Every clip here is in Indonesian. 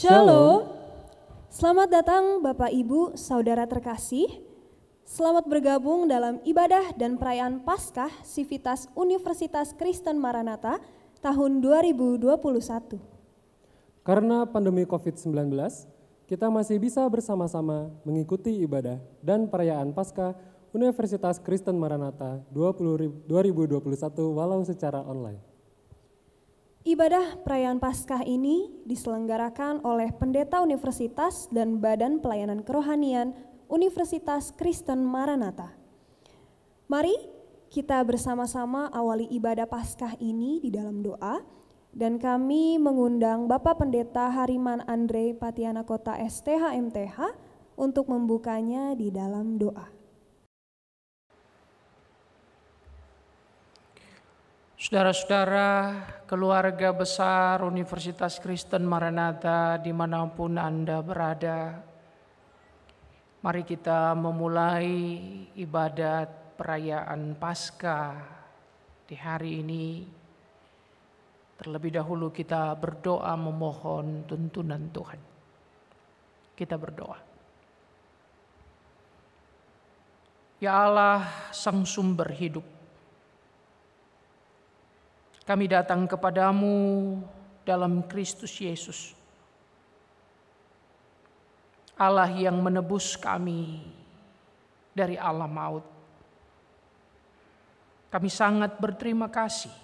Shalom. Selamat datang Bapak Ibu, Saudara terkasih. Selamat bergabung dalam ibadah dan perayaan Paskah Sivitas Universitas Kristen Maranatha tahun 2021. Karena pandemi COVID-19, kita masih bisa bersama-sama mengikuti ibadah dan perayaan Paskah Universitas Kristen Maranatha 2021 walau secara online. Ibadah perayaan Paskah ini diselenggarakan oleh Pendeta Universitas dan Badan Pelayanan Kerohanian Universitas Kristen Maranatha. Mari kita bersama-sama awali ibadah Paskah ini di dalam doa, dan kami mengundang Bapak Pendeta Hariman Andre Patiana Kota STH MTH untuk membukanya di dalam doa. Saudara-saudara, keluarga besar Universitas Kristen Maranatha dimanapun Anda berada, mari kita memulai ibadat perayaan Paskah di hari ini. Terlebih dahulu kita berdoa memohon tuntunan Tuhan. Kita berdoa. Ya Allah, Sang Sumber hidup, kami datang kepadamu dalam Kristus Yesus, Allah yang menebus kami dari alam maut. Kami sangat berterima kasih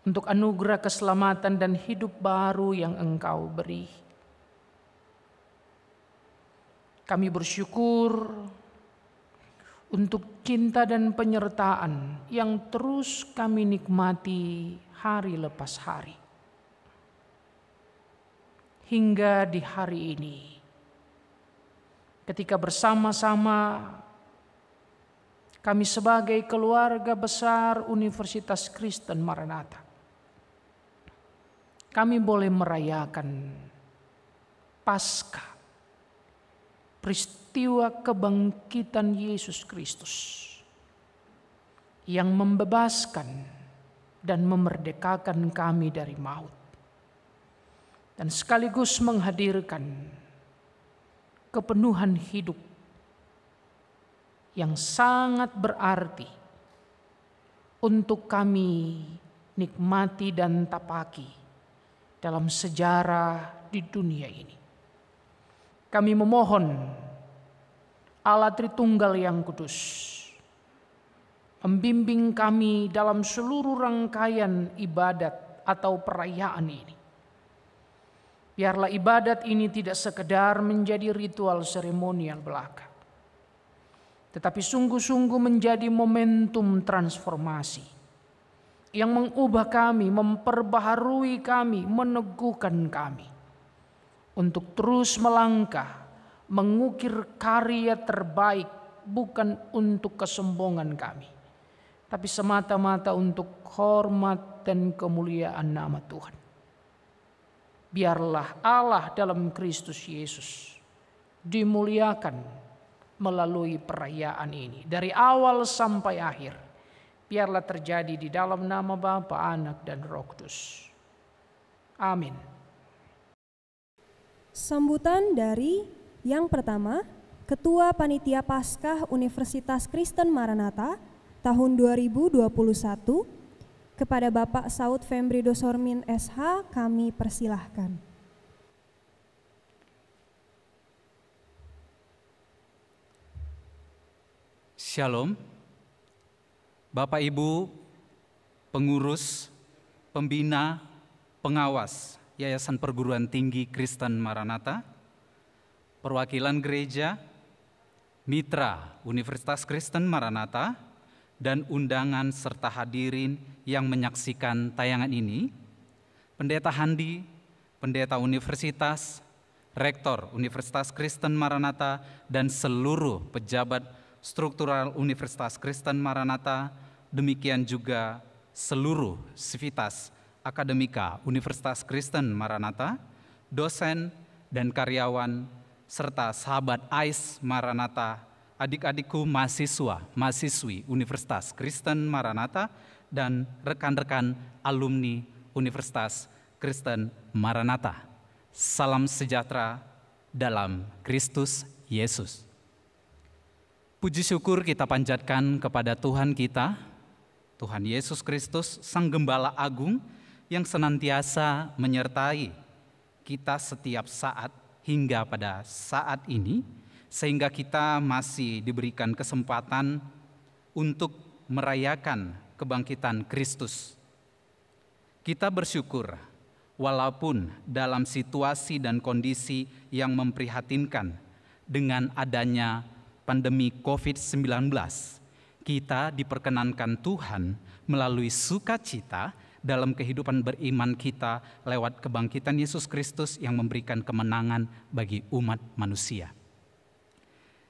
untuk anugerah keselamatan dan hidup baru yang Engkau beri. Kami bersyukur untuk cinta dan penyertaan yang terus kami nikmati hari lepas hari. Hingga di hari ini, ketika bersama-sama kami sebagai keluarga besar Universitas Kristen Maranatha, kami boleh merayakan Paskah, peristiwa kebangkitan Yesus Kristus yang membebaskan dan memerdekakan kami dari maut, dan sekaligus menghadirkan kepenuhan hidup yang sangat berarti untuk kami nikmati dan tapaki dalam sejarah di dunia ini. Kami memohon Allah Tritunggal yang Kudus membimbing kami dalam seluruh rangkaian ibadat atau perayaan ini. Biarlah ibadat ini tidak sekedar menjadi ritual seremonial belaka, tetapi sungguh-sungguh menjadi momentum transformasi yang mengubah kami, memperbaharui kami, meneguhkan kami untuk terus melangkah, mengukir karya terbaik, bukan untuk kesombongan kami, tapi semata-mata untuk hormat dan kemuliaan nama Tuhan. Biarlah Allah dalam Kristus Yesus dimuliakan melalui perayaan ini, dari awal sampai akhir. Biarlah terjadi di dalam nama Bapa, Anak, dan Roh Kudus. Amin. Sambutan dari yang pertama, Ketua Panitia Paskah Universitas Kristen Maranatha tahun 2021, kepada Bapak Saud Fembri Dosormin SH kami persilahkan. Shalom, Bapak Ibu, pengurus, pembina, pengawas Yayasan Perguruan Tinggi Kristen Maranatha, perwakilan gereja, mitra Universitas Kristen Maranatha, dan undangan serta hadirin yang menyaksikan tayangan ini, Pendeta Handi, Pendeta Universitas, Rektor Universitas Kristen Maranatha, dan seluruh pejabat struktural Universitas Kristen Maranatha, demikian juga seluruh sivitas akademika Universitas Kristen Maranatha, dosen dan karyawan, serta sahabat AIS Maranatha, adik-adikku mahasiswa, mahasiswi Universitas Kristen Maranatha, dan rekan-rekan alumni Universitas Kristen Maranatha. Salam sejahtera dalam Kristus Yesus. Puji syukur kita panjatkan kepada Tuhan kita, Tuhan Yesus Kristus, Sang Gembala Agung yang senantiasa menyertai kita setiap saat hingga pada saat ini, sehingga kita masih diberikan kesempatan untuk merayakan kebangkitan Kristus. Kita bersyukur walaupun dalam situasi dan kondisi yang memprihatinkan dengan adanya pandemi COVID-19, kita diperkenankan Tuhan melalui sukacita dalam kehidupan beriman kita lewat kebangkitan Yesus Kristus yang memberikan kemenangan bagi umat manusia.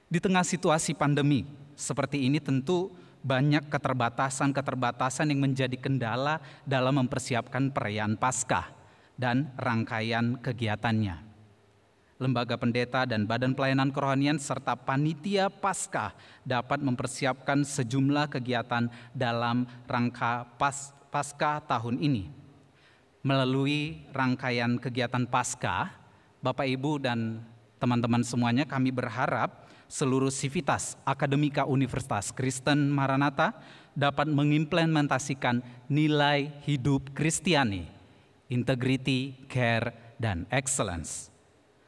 Di tengah situasi pandemi seperti ini tentu banyak keterbatasan yang menjadi kendala dalam mempersiapkan perayaan Paskah dan rangkaian kegiatannya. Lembaga pendeta dan badan pelayanan kerohanian serta panitia Paskah dapat mempersiapkan sejumlah kegiatan dalam rangka Paskah tahun ini. Melalui rangkaian kegiatan Paskah, Bapak Ibu dan teman-teman semuanya, kami berharap seluruh sivitas akademika Universitas Kristen Maranatha dapat mengimplementasikan nilai hidup Kristiani, integrity, care, dan excellence,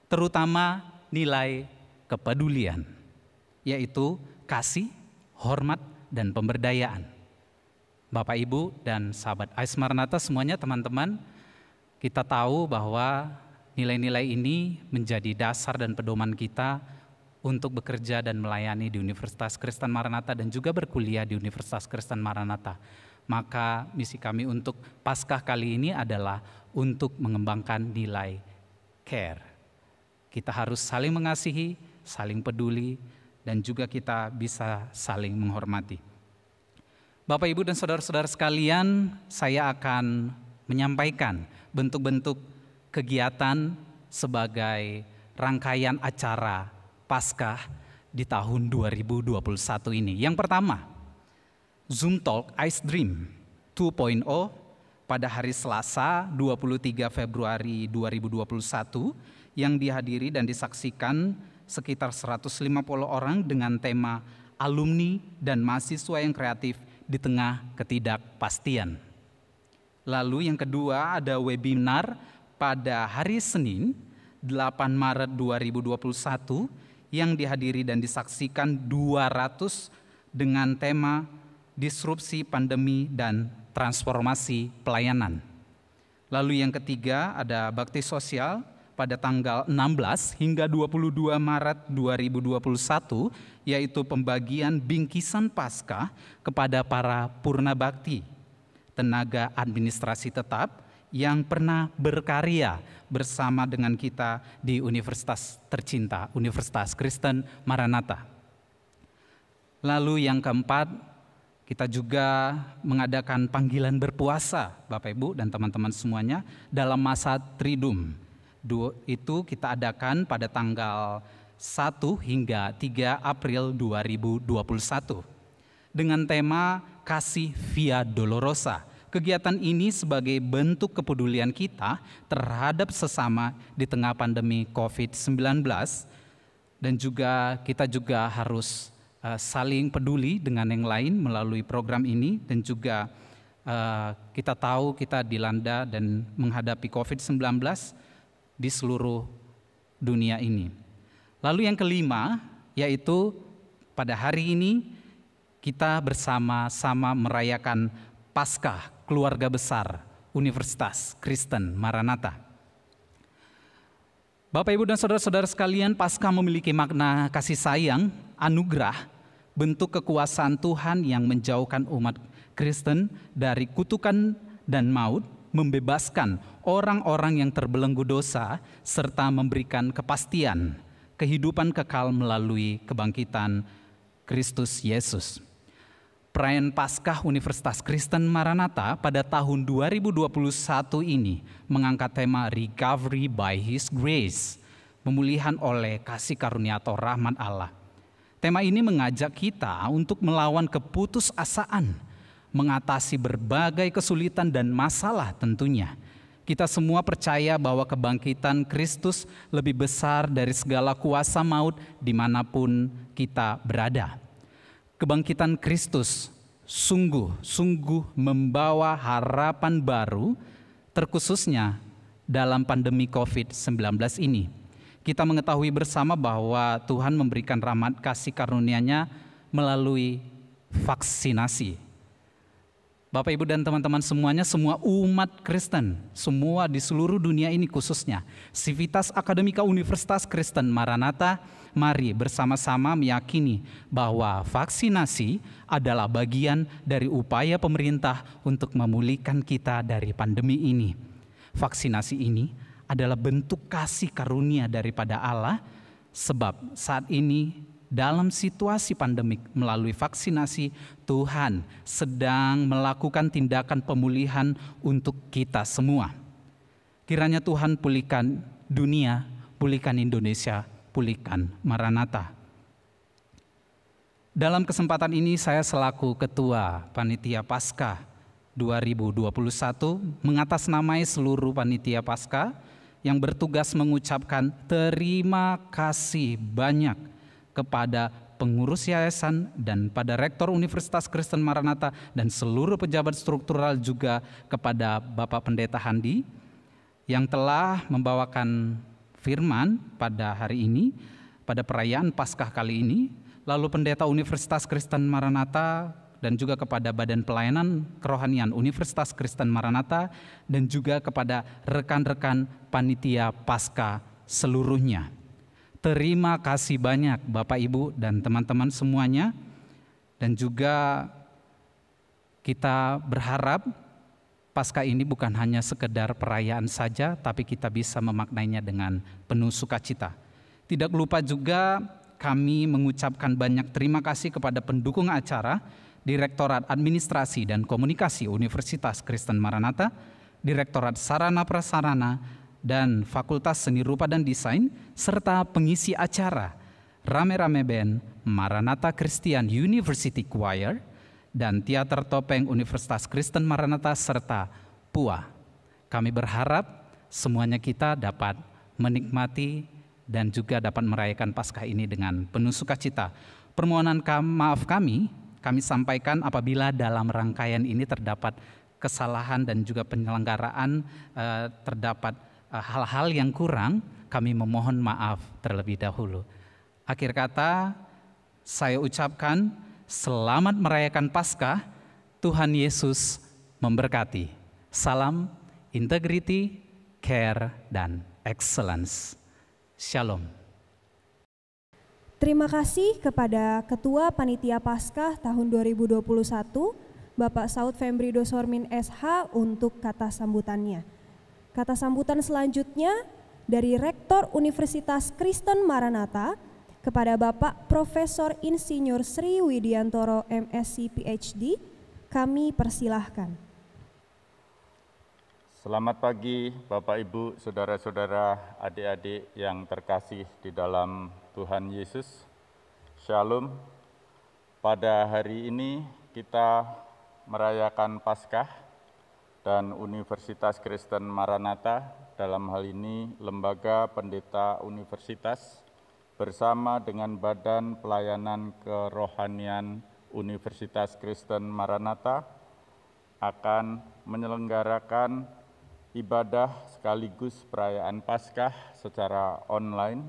terutama nilai kepedulian, yaitu kasih, hormat, dan pemberdayaan. Bapak, Ibu, dan sahabat AIS Maranatha semuanya, teman-teman, kita tahu bahwa nilai-nilai ini menjadi dasar dan pedoman kita untuk bekerja dan melayani di Universitas Kristen Maranatha dan juga berkuliah di Universitas Kristen Maranatha. Maka misi kami untuk Paskah kali ini adalah untuk mengembangkan nilai care. Kita harus saling mengasihi, saling peduli, dan juga kita bisa saling menghormati. Bapak, Ibu, dan saudara-saudara sekalian, saya akan menyampaikan bentuk-bentuk kegiatan sebagai rangkaian acara Paskah di tahun 2021 ini. Yang pertama, Zoom Talk Ice Dream 2.0 pada hari Selasa 23 Februari 2021 yang dihadiri dan disaksikan sekitar 150 orang dengan tema alumni dan mahasiswa yang kreatif di tengah ketidakpastian. Lalu yang kedua ada webinar pada hari Senin 8 Maret 2021 yang dihadiri dan disaksikan 200 dengan tema disrupsi pandemi dan transformasi pelayanan. Lalu yang ketiga ada bakti sosial pada tanggal 16 hingga 22 Maret 2021, yaitu pembagian bingkisan Paskah kepada para purna bakti, tenaga administrasi tetap yang pernah berkarya bersama dengan kita di universitas tercinta, Universitas Kristen Maranatha. Lalu yang keempat, kita juga mengadakan panggilan berpuasa, Bapak, Ibu, dan teman-teman semuanya dalam masa Triduum. Itu kita adakan pada tanggal 1 hingga 3 April 2021 dengan tema Kasih Via Dolorosa. Kegiatan ini sebagai bentuk kepedulian kita terhadap sesama di tengah pandemi COVID-19, dan juga kita juga harus saling peduli dengan yang lain melalui program ini, dan juga kita tahu kita dilanda dan menghadapi COVID-19 di seluruh dunia ini. Lalu yang kelima, yaitu pada hari ini kita bersama-sama merayakan Paskah Keluarga Besar Universitas Kristen Maranatha. Bapak, Ibu, dan saudara-saudara sekalian, Paskah memiliki makna kasih sayang, anugerah, bentuk kekuasaan Tuhan yang menjauhkan umat Kristen dari kutukan dan maut, membebaskan orang-orang yang terbelenggu dosa, serta memberikan kepastian kehidupan kekal melalui kebangkitan Kristus Yesus. Perayaan Paskah Universitas Kristen Maranatha pada tahun 2021 ini mengangkat tema Recovery by His Grace, pemulihan oleh kasih karunia atau rahmat Allah. Tema ini mengajak kita untuk melawan keputusasaan, mengatasi berbagai kesulitan dan masalah tentunya, Kita semua percaya bahwa kebangkitan Kristus lebih besar dari segala kuasa maut dimanapun kita berada. Kebangkitan Kristus sungguh membawa harapan baru, terkhususnya dalam pandemi COVID-19 ini. Kita mengetahui bersama bahwa Tuhan memberikan rahmat kasih karunia-Nya melalui vaksinasi. Bapak, Ibu, dan teman-teman semuanya, semua umat Kristen, semua di seluruh dunia ini khususnya, Civitas Akademika Universitas Kristen Maranatha, mari bersama-sama meyakini bahwa vaksinasi adalah bagian dari upaya pemerintah untuk memulihkan kita dari pandemi ini. Vaksinasi ini adalah bentuk kasih karunia daripada Allah, sebab saat ini dalam situasi pandemik melalui vaksinasi, Tuhan sedang melakukan tindakan pemulihan untuk kita semua. Kiranya Tuhan pulihkan dunia, pulihkan Indonesia, pulihkan Maranatha. Dalam kesempatan ini saya selaku Ketua Panitia Paskah 2021 mengatasnamai seluruh Panitia Paskah yang bertugas mengucapkan terima kasih banyak kepada pengurus yayasan dan pada Rektor Universitas Kristen Maranatha dan seluruh pejabat struktural, juga kepada Bapak Pendeta Handi yang telah membawakan firman pada hari ini, pada perayaan Paskah kali ini, lalu Pendeta Universitas Kristen Maranatha dan juga kepada Badan Pelayanan Kerohanian Universitas Kristen Maranatha dan juga kepada rekan-rekan panitia Paskah seluruhnya. Terima kasih banyak Bapak, Ibu, dan teman-teman semuanya. Dan juga kita berharap Paskah ini bukan hanya sekedar perayaan saja, tapi kita bisa memaknainya dengan penuh sukacita. Tidak lupa juga kami mengucapkan banyak terima kasih kepada pendukung acara, Direktorat Administrasi dan Komunikasi Universitas Kristen Maranatha, Direktorat Sarana Prasarana, dan Fakultas Seni Rupa dan Desain, serta pengisi acara Rame-Rame Band, Maranatha Christian University Choir, dan Teater Topeng Universitas Kristen Maranatha, serta PUA. Kami berharap semuanya kita dapat menikmati dan juga dapat merayakan Paskah ini dengan penuh sukacita. Permohonan maaf kami sampaikan apabila dalam rangkaian ini terdapat kesalahan dan juga penyelenggaraan terdapat hal-hal yang kurang, kami memohon maaf terlebih dahulu. Akhir kata, saya ucapkan selamat merayakan Paskah, Tuhan Yesus memberkati. Salam integrity, care, dan excellence. Shalom. Terima kasih kepada Ketua Panitia Paskah tahun 2021, Bapak Saud Fembri Dosormin SH, untuk kata sambutannya. Kata sambutan selanjutnya dari Rektor Universitas Kristen Maranatha kepada Bapak Profesor Insinyur Sri Widiantoro MSc PhD, kami persilahkan. Selamat pagi Bapak, Ibu, saudara-saudara, adik-adik yang terkasih di dalam Tuhan Yesus. Shalom. Pada hari ini kita merayakan Paskah, dan Universitas Kristen Maranatha, dalam hal ini Lembaga Pendeta Universitas, bersama dengan Badan Pelayanan Kerohanian Universitas Kristen Maranatha, akan menyelenggarakan ibadah sekaligus perayaan Paskah secara online,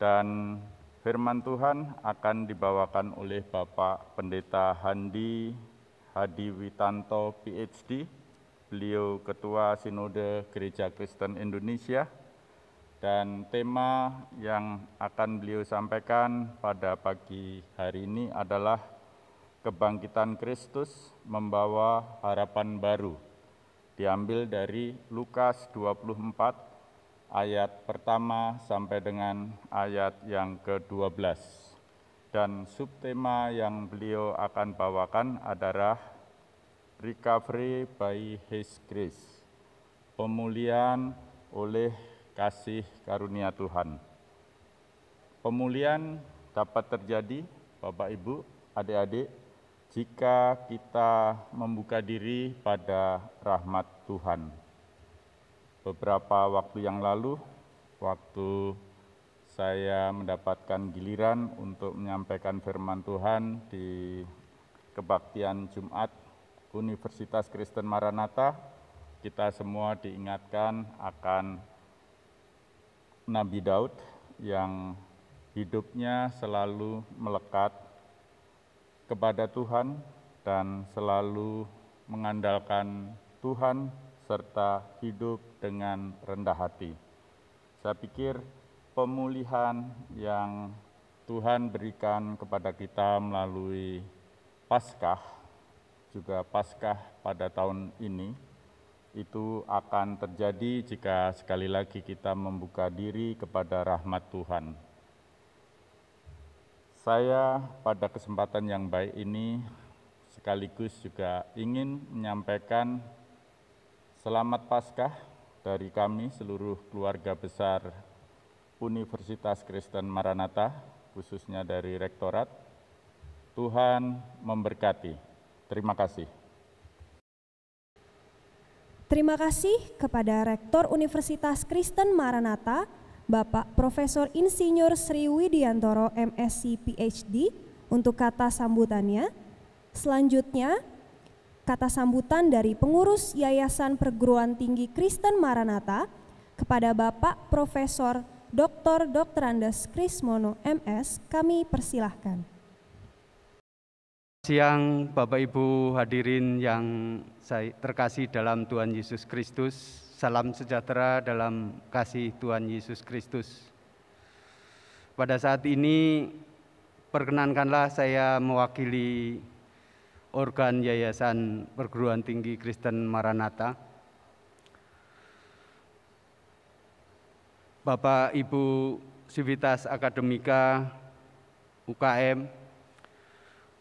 dan firman Tuhan akan dibawakan oleh Bapak Pendeta Handi Witanto PhD, beliau Ketua Sinode Gereja Kristen Indonesia, dan tema yang akan beliau sampaikan pada pagi hari ini adalah Kebangkitan Kristus Membawa Harapan Baru, diambil dari Lukas 24 ayat pertama sampai dengan ayat yang ke-12. Dan subtema yang beliau akan bawakan adalah Recovery by His Grace, pemulihan oleh kasih karunia Tuhan. Pemulihan dapat terjadi, Bapak, Ibu, adik-adik, jika kita membuka diri pada rahmat Tuhan. beberapa waktu yang lalu, waktu saya mendapatkan giliran untuk menyampaikan firman Tuhan di kebaktian Jumat Universitas Kristen Maranatha, kita semua diingatkan akan Nabi Daud yang hidupnya selalu melekat kepada Tuhan dan selalu mengandalkan Tuhan serta hidup dengan rendah hati. Saya pikir pemulihan yang Tuhan berikan kepada kita melalui Paskah, juga Paskah pada tahun ini, itu akan terjadi jika sekali lagi kita membuka diri kepada rahmat Tuhan. Saya pada kesempatan yang baik ini sekaligus juga ingin menyampaikan selamat Paskah dari kami seluruh keluarga besar Universitas Kristen Maranatha, khususnya dari Rektorat. Tuhan memberkati. Terima kasih. Terima kasih kepada Rektor Universitas Kristen Maranatha, Bapak Profesor Insinyur Sri Widiantoro MSc PhD untuk kata sambutannya. Selanjutnya, kata sambutan dari pengurus Yayasan Perguruan Tinggi Kristen Maranatha kepada Bapak Profesor Dr. Andes Krismono MS, kami persilahkan. Siang Bapak Ibu hadirin yang saya terkasih dalam Tuhan Yesus Kristus, salam sejahtera dalam kasih Tuhan Yesus Kristus. Pada saat ini perkenankanlah saya mewakili organ Yayasan Perguruan Tinggi Kristen Maranatha. Bapak Ibu Sivitas Akademika UKM,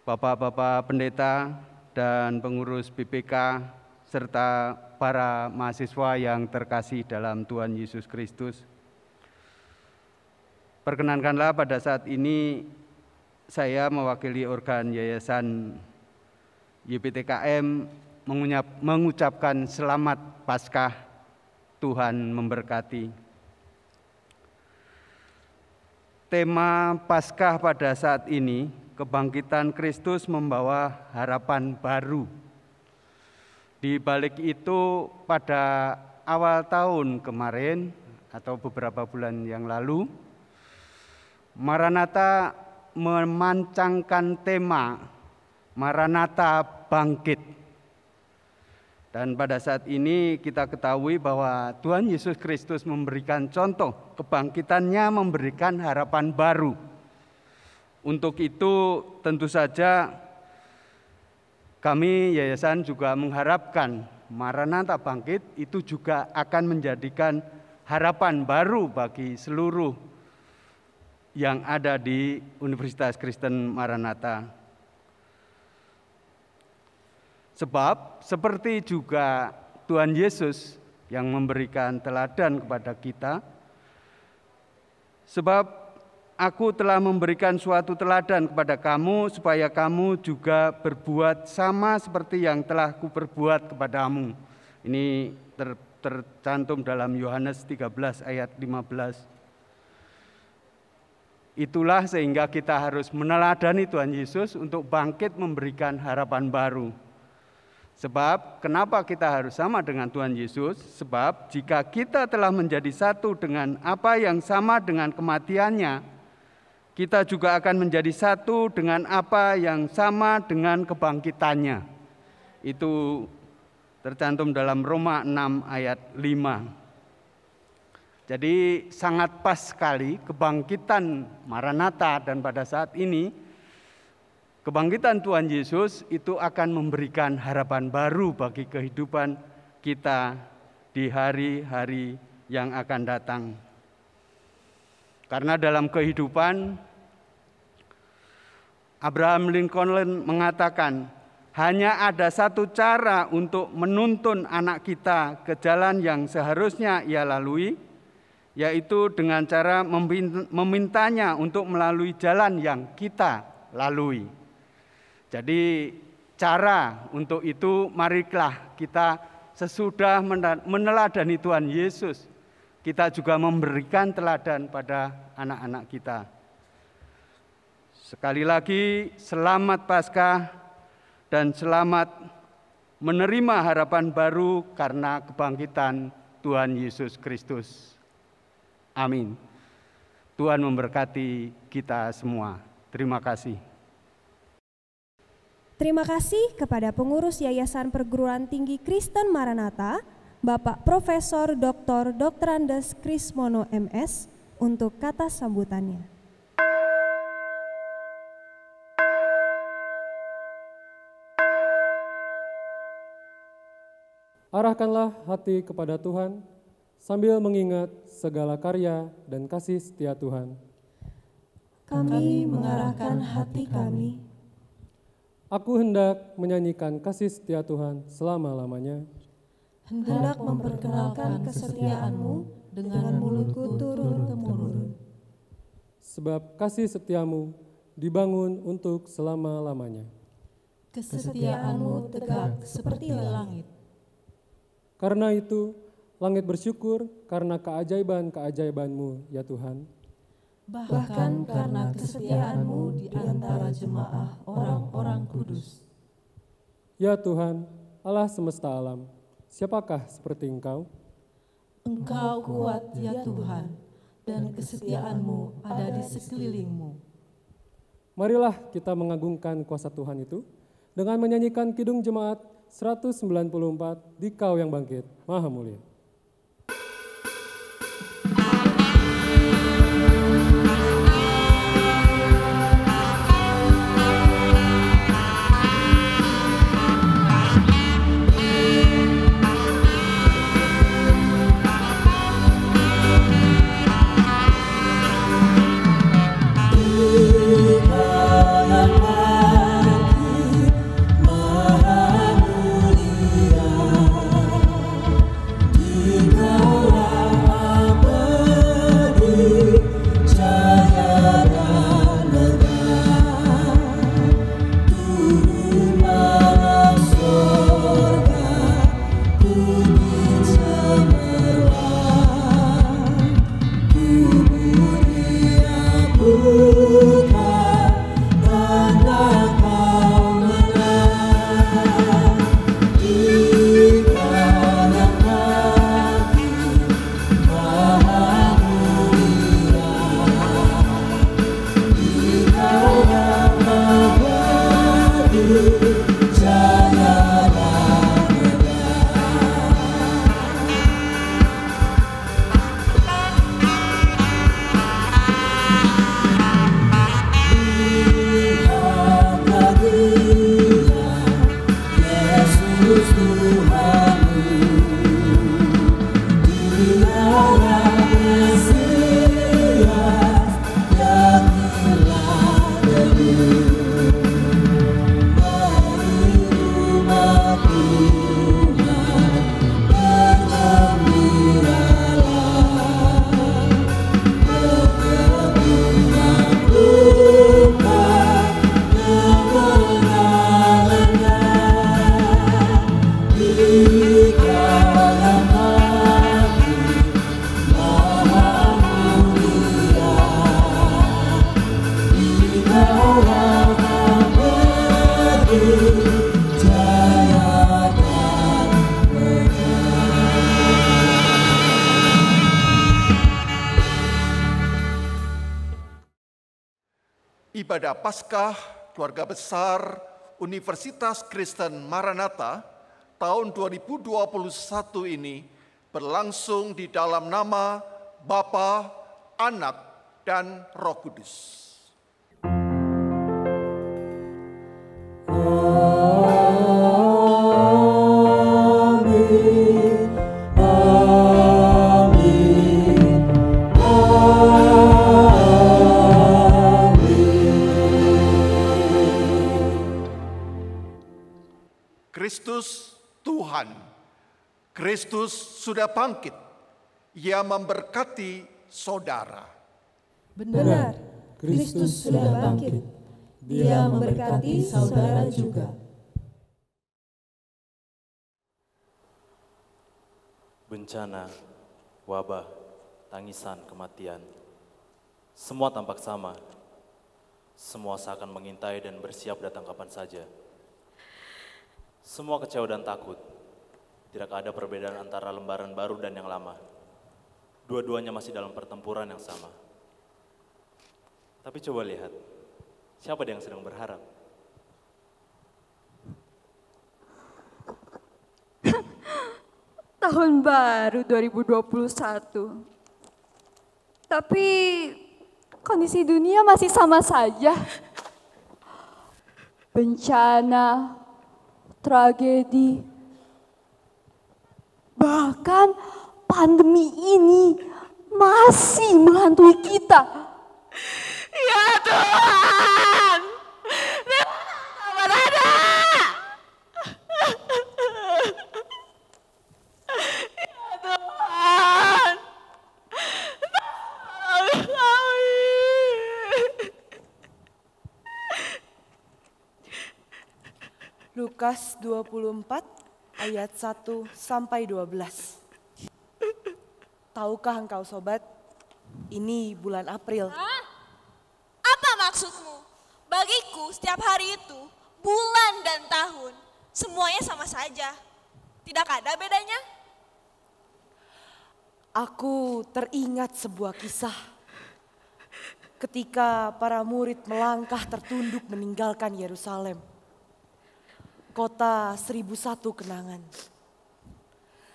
Bapak-Bapak Pendeta dan pengurus BPK, serta para mahasiswa yang terkasih dalam Tuhan Yesus Kristus. Perkenankanlah pada saat ini saya mewakili organ Yayasan YPTKM mengucapkan selamat Paskah, Tuhan memberkati. Tema Paskah pada saat ini, kebangkitan Kristus membawa harapan baru. Di balik itu pada awal tahun kemarin atau beberapa bulan yang lalu, Maranatha memancangkan tema Maranatha bangkit. Dan pada saat ini kita ketahui bahwa Tuhan Yesus Kristus memberikan contoh kebangkitannya, memberikan harapan baru. Untuk itu tentu saja kami yayasan juga mengharapkan Maranatha bangkit itu juga akan menjadikan harapan baru bagi seluruh yang ada di Universitas Kristen Maranatha. Sebab seperti juga Tuhan Yesus yang memberikan teladan kepada kita, sebab Aku telah memberikan suatu teladan kepada kamu supaya kamu juga berbuat sama seperti yang telah kuperbuat kepadamu. Ini tercantum dalam Yohanes 13 ayat 15. Itulah sehingga kita harus meneladani Tuhan Yesus untuk bangkit memberikan harapan baru. Sebab kenapa kita harus sama dengan Tuhan Yesus? Sebab jika kita telah menjadi satu dengan apa yang sama dengan kematiannya, kita juga akan menjadi satu dengan apa yang sama dengan kebangkitannya. Itu tercantum dalam Roma 6 ayat 5. Jadi sangat pas sekali kebangkitan Maranatha, dan pada saat ini kebangkitan Tuhan Yesus itu akan memberikan harapan baru bagi kehidupan kita di hari-hari yang akan datang. Karena dalam kehidupan Abraham Lincoln mengatakan, hanya ada satu cara untuk menuntun anak kita ke jalan yang seharusnya ia lalui, yaitu dengan cara memintanya untuk melalui jalan yang kita lalui. Jadi cara untuk itu marilah kita sesudah meneladani Tuhan Yesus, kita juga memberikan teladan pada anak-anak kita. Sekali lagi, selamat Paskah dan selamat menerima harapan baru karena kebangkitan Tuhan Yesus Kristus. Amin. Tuhan memberkati kita semua. Terima kasih. Terima kasih kepada pengurus Yayasan Perguruan Tinggi Kristen Maranatha, Bapak Profesor Dr. Andes Krismono MS, untuk kata sambutannya. Arahkanlah hati kepada Tuhan sambil mengingat segala karya dan kasih setia Tuhan. Kami mengarahkan hati kami. Aku hendak menyanyikan kasih setia Tuhan selama-lamanya. Hendak memperkenalkan kesetiaan-Mu dengan mulutku turun-temurun. Sebab kasih setiamu dibangun untuk selama-lamanya. Kesetiaan-Mu tegak seperti langit. Karena itu, langit bersyukur karena keajaiban-keajaiban-Mu, ya Tuhan. Bahkan karena kesetiaan-Mu di antara jemaah orang-orang kudus. Ya Tuhan, Allah semesta alam, siapakah seperti Engkau? Engkau kuat ya Tuhan, dan kesetiaan-Mu ada di sekeliling-Mu. Marilah kita mengagungkan kuasa Tuhan itu dengan menyanyikan Kidung Jemaat 194, Dikau yang bangkit, Maha Mulia. Ibadah Paskah Keluarga Besar Universitas Kristen Maranatha tahun 2021 ini berlangsung di dalam nama Bapa, Anak, dan Roh Kudus. Kristus Tuhan, Kristus sudah bangkit, Ia memberkati saudara. Benar, Kristus sudah bangkit, Dia memberkati saudara juga. bencana, wabah, tangisan, kematian. Semua tampak sama. Semua seakan mengintai dan bersiap datang kapan saja. Semua kecewa dan takut. Tidak ada perbedaan antara lembaran baru dan yang lama. Dua-duanya masih dalam pertempuran yang sama. Tapi coba lihat, siapa yang sedang berharap? Tahun baru 2021. Tapi kondisi dunia masih sama saja. Bencana, tragedi, bahkan pandemi ini masih menghantui kita. Ya Tuhan, ada. Ya Tuhan, tolong kami. Lukas 24 ayat 1 sampai 12. Tahukah engkau sobat, ini bulan April. Hah? Apa maksudmu? Bagiku setiap hari itu, bulan dan tahun, semuanya sama saja. Tidak ada bedanya. Aku teringat sebuah kisah. Ketika para murid melangkah tertunduk meninggalkan Yerusalem. Kota 1001 kenangan.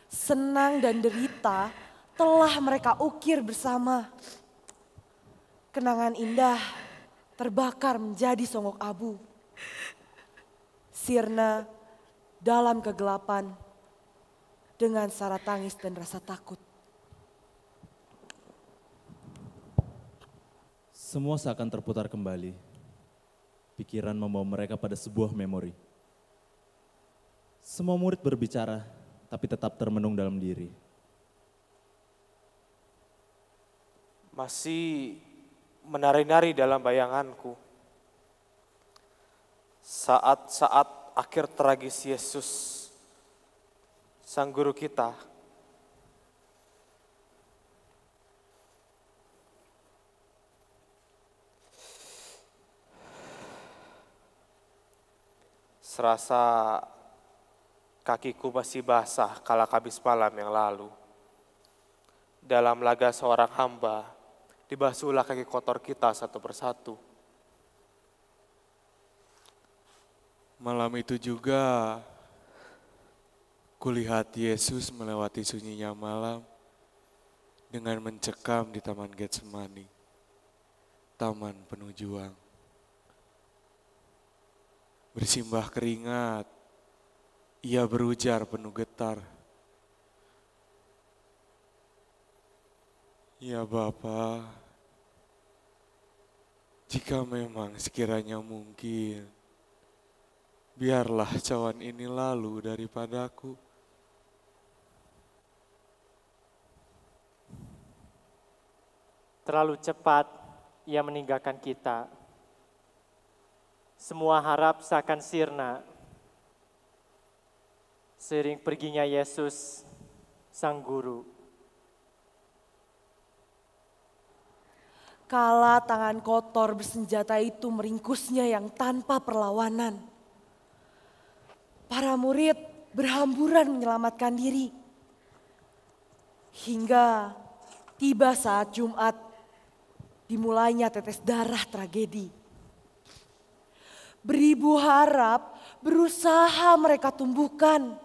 Senang dan derita telah mereka ukir bersama. Kenangan indah terbakar menjadi songok abu. Sirna dalam kegelapan dengan sara tangis dan rasa takut. Semua seakan terputar kembali. Pikiran membawa mereka pada sebuah memori. Semua murid berbicara, tapi tetap termenung dalam diri. Masih menari-nari dalam bayanganku. Saat-saat akhir tragis Yesus, Sang Guru kita. Serasa kakiku masih basah kala Kamis malam yang lalu. Dalam laga seorang hamba, dibasuhlah kaki kotor kita satu persatu. Malam itu juga, kulihat Yesus melewati sunyinya malam dengan mencekam di Taman Getsemani, taman penuh juang. Bersimbah keringat, ia berujar penuh getar. Ya Bapa, jika memang sekiranya mungkin, biarlah cawan ini lalu daripadaku. Terlalu cepat ia meninggalkan kita. Semua harap seakan sirna. Seiring perginya Yesus, Sang Guru. Kala tangan kotor bersenjata itu meringkusnya yang tanpa perlawanan. Para murid berhamburan menyelamatkan diri. Hingga tiba saat Jumat, dimulainya tetes darah tragedi. Beribu harap berusaha mereka tumbuhkan.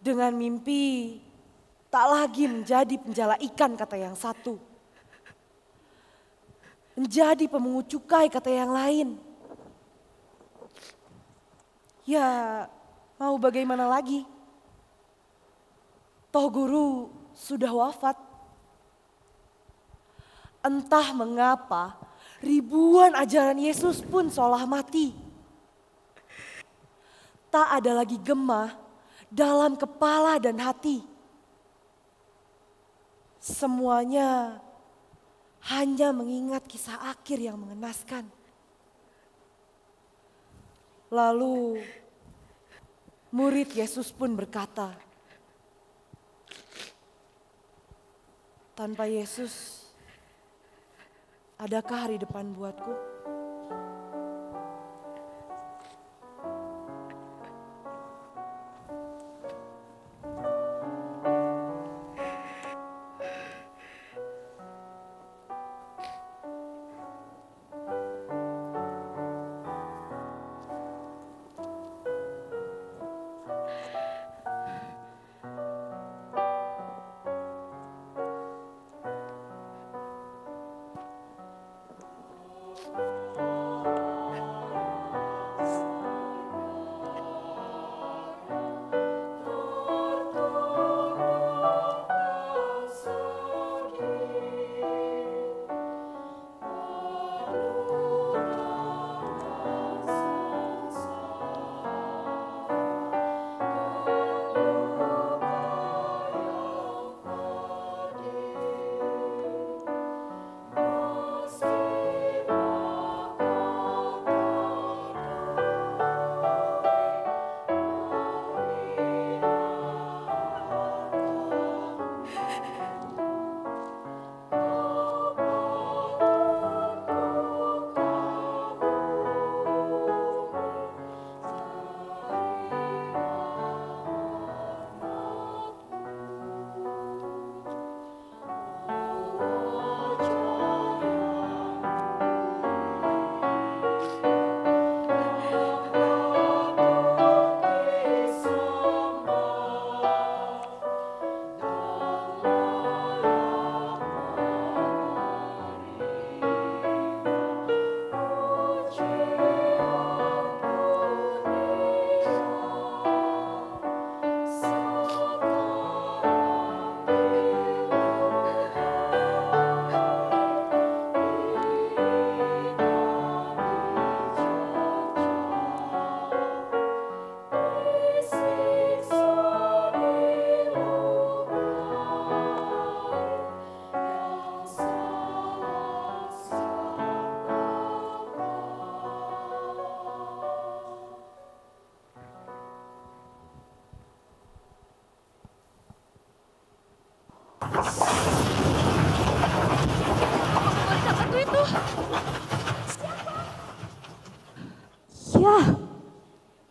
Dengan mimpi tak lagi menjadi penjala ikan kata yang satu. Menjadi pemungut cukai kata yang lain. Ya mau bagaimana lagi? Toh guru sudah wafat. Entah mengapa ribuan ajaran Yesus pun seolah mati. Tak ada lagi gemah dalam kepala dan hati. Semuanya hanya mengingat kisah akhir yang mengenaskan. Lalu murid Yesus pun berkata, Tanpa Yesus, adakah hari depan buatku?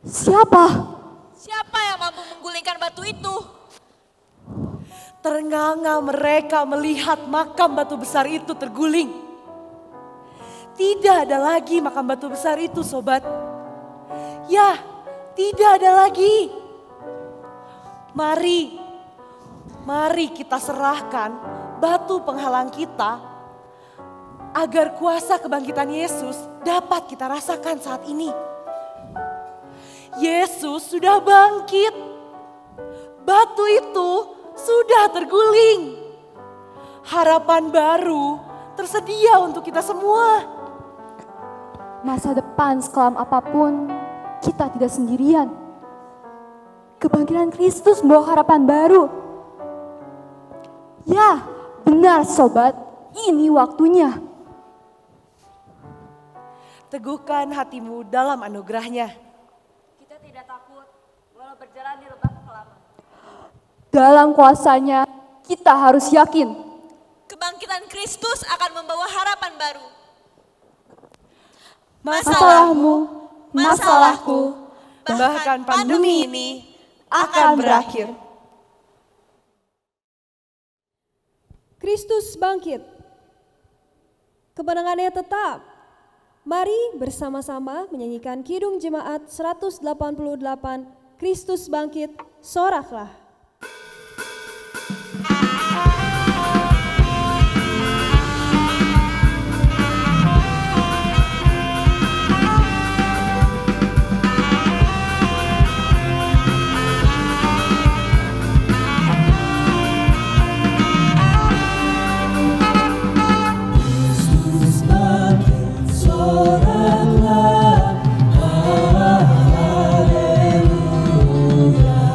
Siapa? Siapa yang mampu menggulingkan batu itu? Terengah-engah mereka melihat makam batu besar itu terguling. Tidak ada lagi makam batu besar itu, sobat. Ya, tidak ada lagi. Mari kita serahkan batu penghalang kita agar kuasa kebangkitan Yesus dapat kita rasakan saat ini. Yesus sudah bangkit. Batu itu sudah terguling. Harapan baru tersedia untuk kita semua. Masa depan sekelam apapun, kita tidak sendirian. Kebangkitan Kristus membawa harapan baru. Ya, benar sobat, ini waktunya. Teguhkan hatimu dalam anugerahnya. Kita tidak takut walau berjalan di lembah kekelaman. Dalam kuasanya, kita harus yakin. Kebangkitan Kristus akan membawa harapan baru. Masalahmu, masalahku, bahkan pandemi ini akan berakhir. Kristus bangkit. Kemenangannya tetap. Mari bersama-sama menyanyikan Kidung Jemaat 188, Kristus bangkit, soraklah. Haleluya.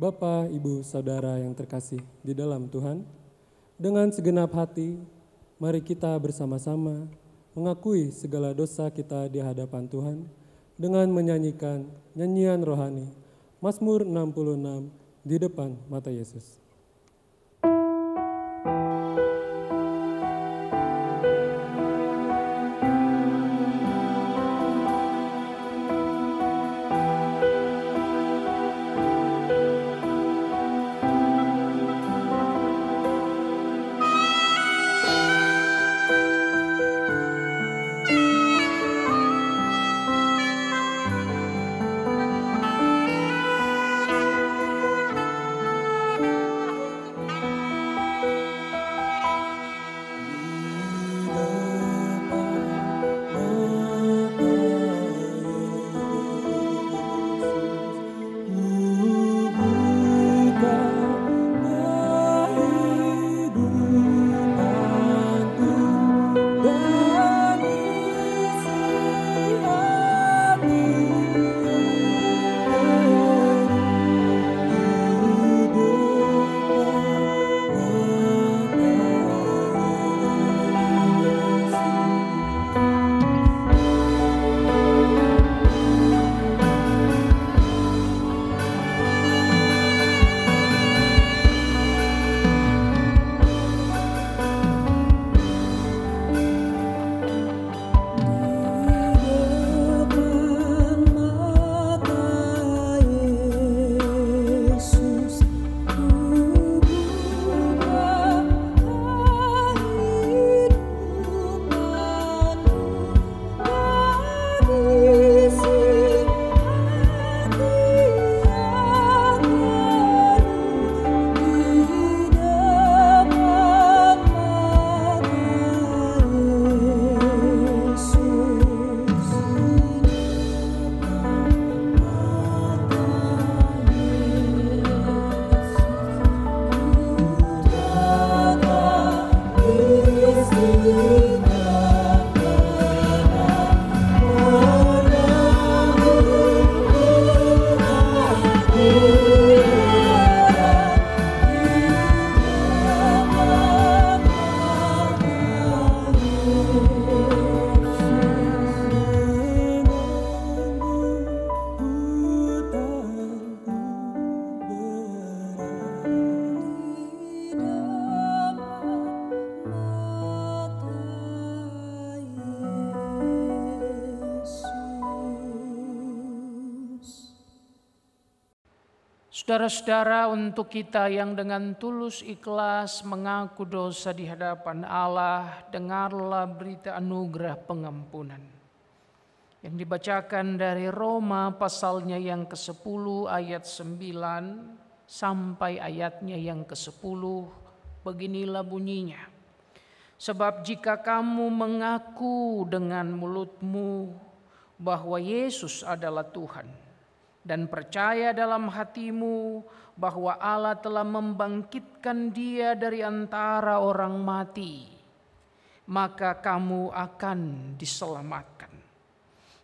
Bapak, Ibu, Saudara yang terkasih di dalam Tuhan, dengan segenap hati, mari kita bersama-sama mengakui segala dosa kita di hadapan Tuhan dengan menyanyikan nyanyian rohani Mazmur 66 di depan mata Yesus. Saudara-saudara, untuk kita yang dengan tulus ikhlas mengaku dosa di hadapan Allah, dengarlah berita anugerah pengampunan yang dibacakan dari Roma pasalnya yang ke-10 ayat 9 sampai ayatnya yang ke-10. Beginilah bunyinya. Sebab jika kamu mengaku dengan mulutmu bahwa Yesus adalah Tuhan, dan percaya dalam hatimu bahwa Allah telah membangkitkan Dia dari antara orang mati, maka kamu akan diselamatkan.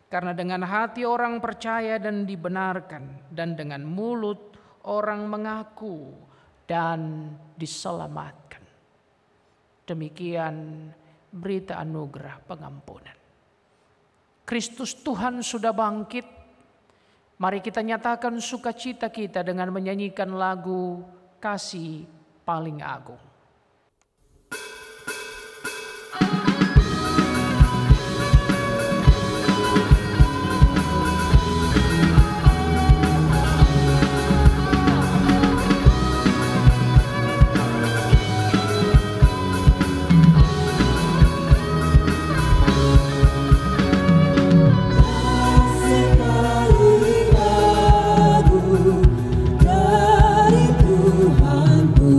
Karena dengan hati orang percaya dan dibenarkan, dan dengan mulut orang mengaku dan diselamatkan. Demikian berita anugerah pengampunan. Kristus Tuhan sudah bangkit. Mari kita nyatakan sukacita kita dengan menyanyikan lagu Kasih Paling Agung. Dari Tuhanku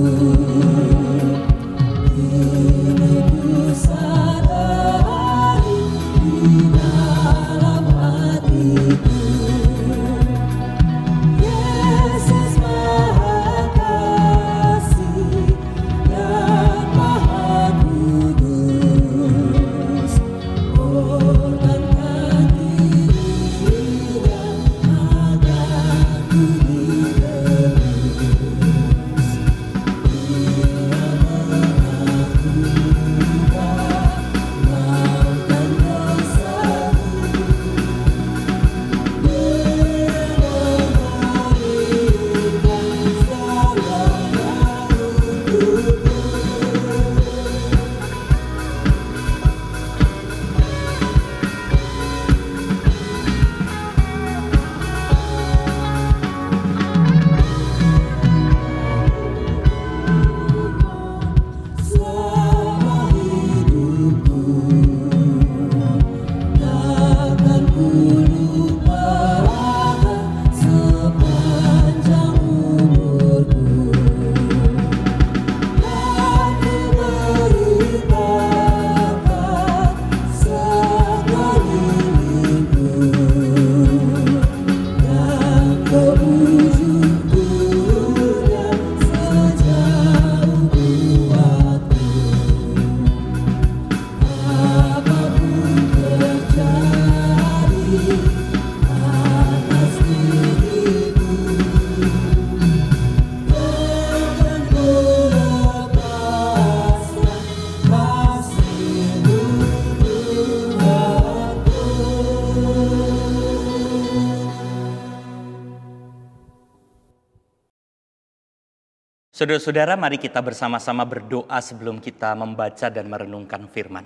Saudara-saudara, mari kita bersama-sama berdoa sebelum kita membaca dan merenungkan firman.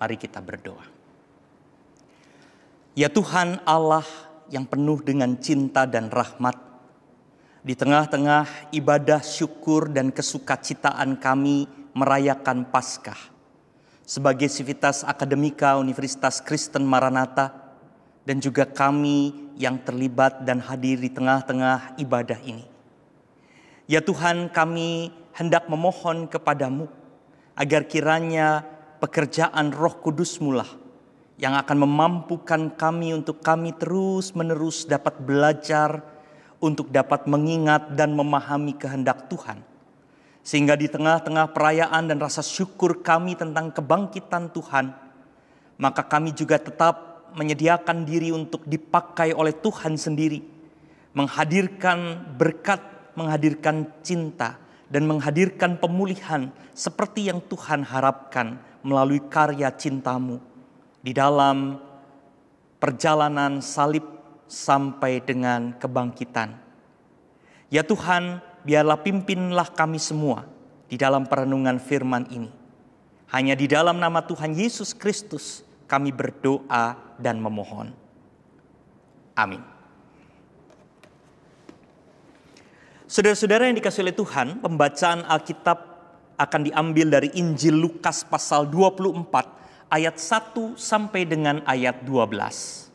Mari kita berdoa. Ya Tuhan Allah yang penuh dengan cinta dan rahmat, di tengah-tengah ibadah syukur dan kesukacitaan kami merayakan Paskah sebagai Civitas Akademika Universitas Kristen Maranatha, dan juga kami yang terlibat dan hadir di tengah-tengah ibadah ini. Ya Tuhan, kami hendak memohon kepadamu agar kiranya pekerjaan Roh Kudus-Mu lah yang akan memampukan kami untuk kami terus-menerus dapat belajar, untuk dapat mengingat dan memahami kehendak Tuhan. Sehingga di tengah-tengah perayaan dan rasa syukur kami tentang kebangkitan Tuhan, maka kami juga tetap menyediakan diri untuk dipakai oleh Tuhan sendiri, menghadirkan berkat, menghadirkan cinta, dan menghadirkan pemulihan seperti yang Tuhan harapkan melalui karya cinta-Mu di dalam perjalanan salib sampai dengan kebangkitan. Ya Tuhan, biarlah pimpinlah kami semua di dalam perenungan firman ini. Hanya di dalam nama Tuhan Yesus Kristus kami berdoa dan memohon. Amin. Saudara-saudara yang dikasihi oleh Tuhan, pembacaan Alkitab akan diambil dari Injil Lukas pasal 24 ayat 1 sampai dengan ayat 12.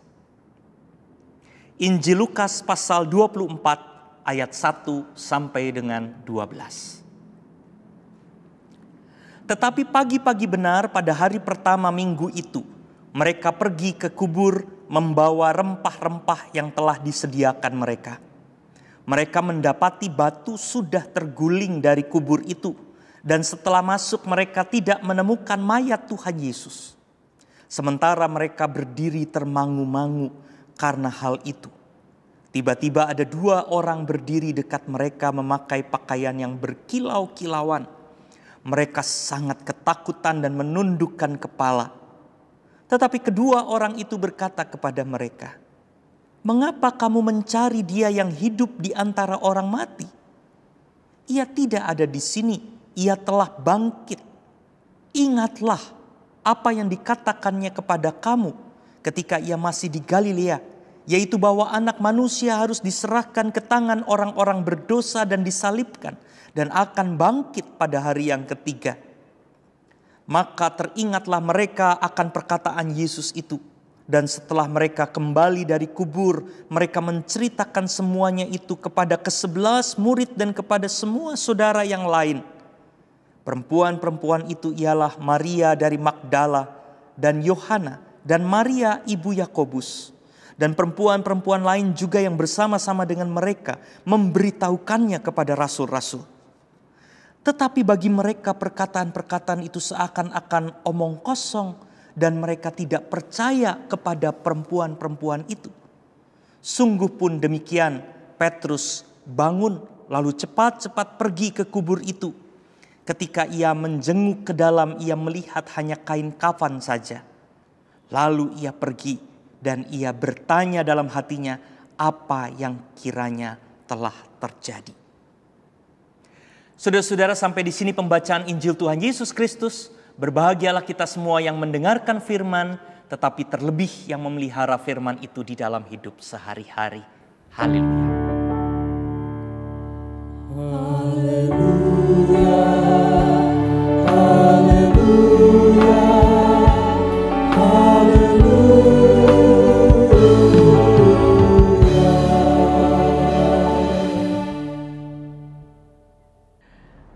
Injil Lukas pasal 24 ayat 1 sampai dengan 12. Tetapi pagi-pagi benar pada hari pertama minggu itu, mereka pergi ke kubur membawa rempah-rempah yang telah disediakan mereka. Mereka mendapati batu sudah terguling dari kubur itu, dan setelah masuk mereka tidak menemukan mayat Tuhan Yesus. Sementara mereka berdiri termangu-mangu karena hal itu, tiba-tiba ada 2 orang berdiri dekat mereka memakai pakaian yang berkilau-kilauan. Mereka sangat ketakutan dan menundukkan kepala. Tetapi kedua orang itu berkata kepada mereka, "Mengapa kamu mencari Dia yang hidup di antara orang mati? Ia tidak ada di sini, Ia telah bangkit. Ingatlah apa yang dikatakannya kepada kamu ketika Ia masih di Galilea, yaitu bahwa Anak Manusia harus diserahkan ke tangan orang-orang berdosa dan disalibkan, dan akan bangkit pada hari yang ketiga." Maka teringatlah mereka akan perkataan Yesus itu. Dan setelah mereka kembali dari kubur, mereka menceritakan semuanya itu kepada ke-11 murid dan kepada semua saudara yang lain. Perempuan-perempuan itu ialah Maria dari Magdala dan Yohana dan Maria ibu Yakobus. Dan perempuan-perempuan lain juga yang bersama-sama dengan mereka memberitahukannya kepada rasul-rasul. Tetapi bagi mereka perkataan-perkataan itu seakan-akan omong kosong, dan mereka tidak percaya kepada perempuan-perempuan itu. Sungguh pun demikian, Petrus bangun lalu cepat-cepat pergi ke kubur itu. Ketika ia menjenguk ke dalam, ia melihat hanya kain kafan saja. Lalu ia pergi dan ia bertanya dalam hatinya apa yang kiranya telah terjadi. Saudara-saudara, sampai di sini pembacaan Injil Tuhan Yesus Kristus. Berbahagialah kita semua yang mendengarkan firman, tetapi terlebih yang memelihara firman itu di dalam hidup sehari-hari. Haleluya. Haleluya. Haleluya. Haleluya.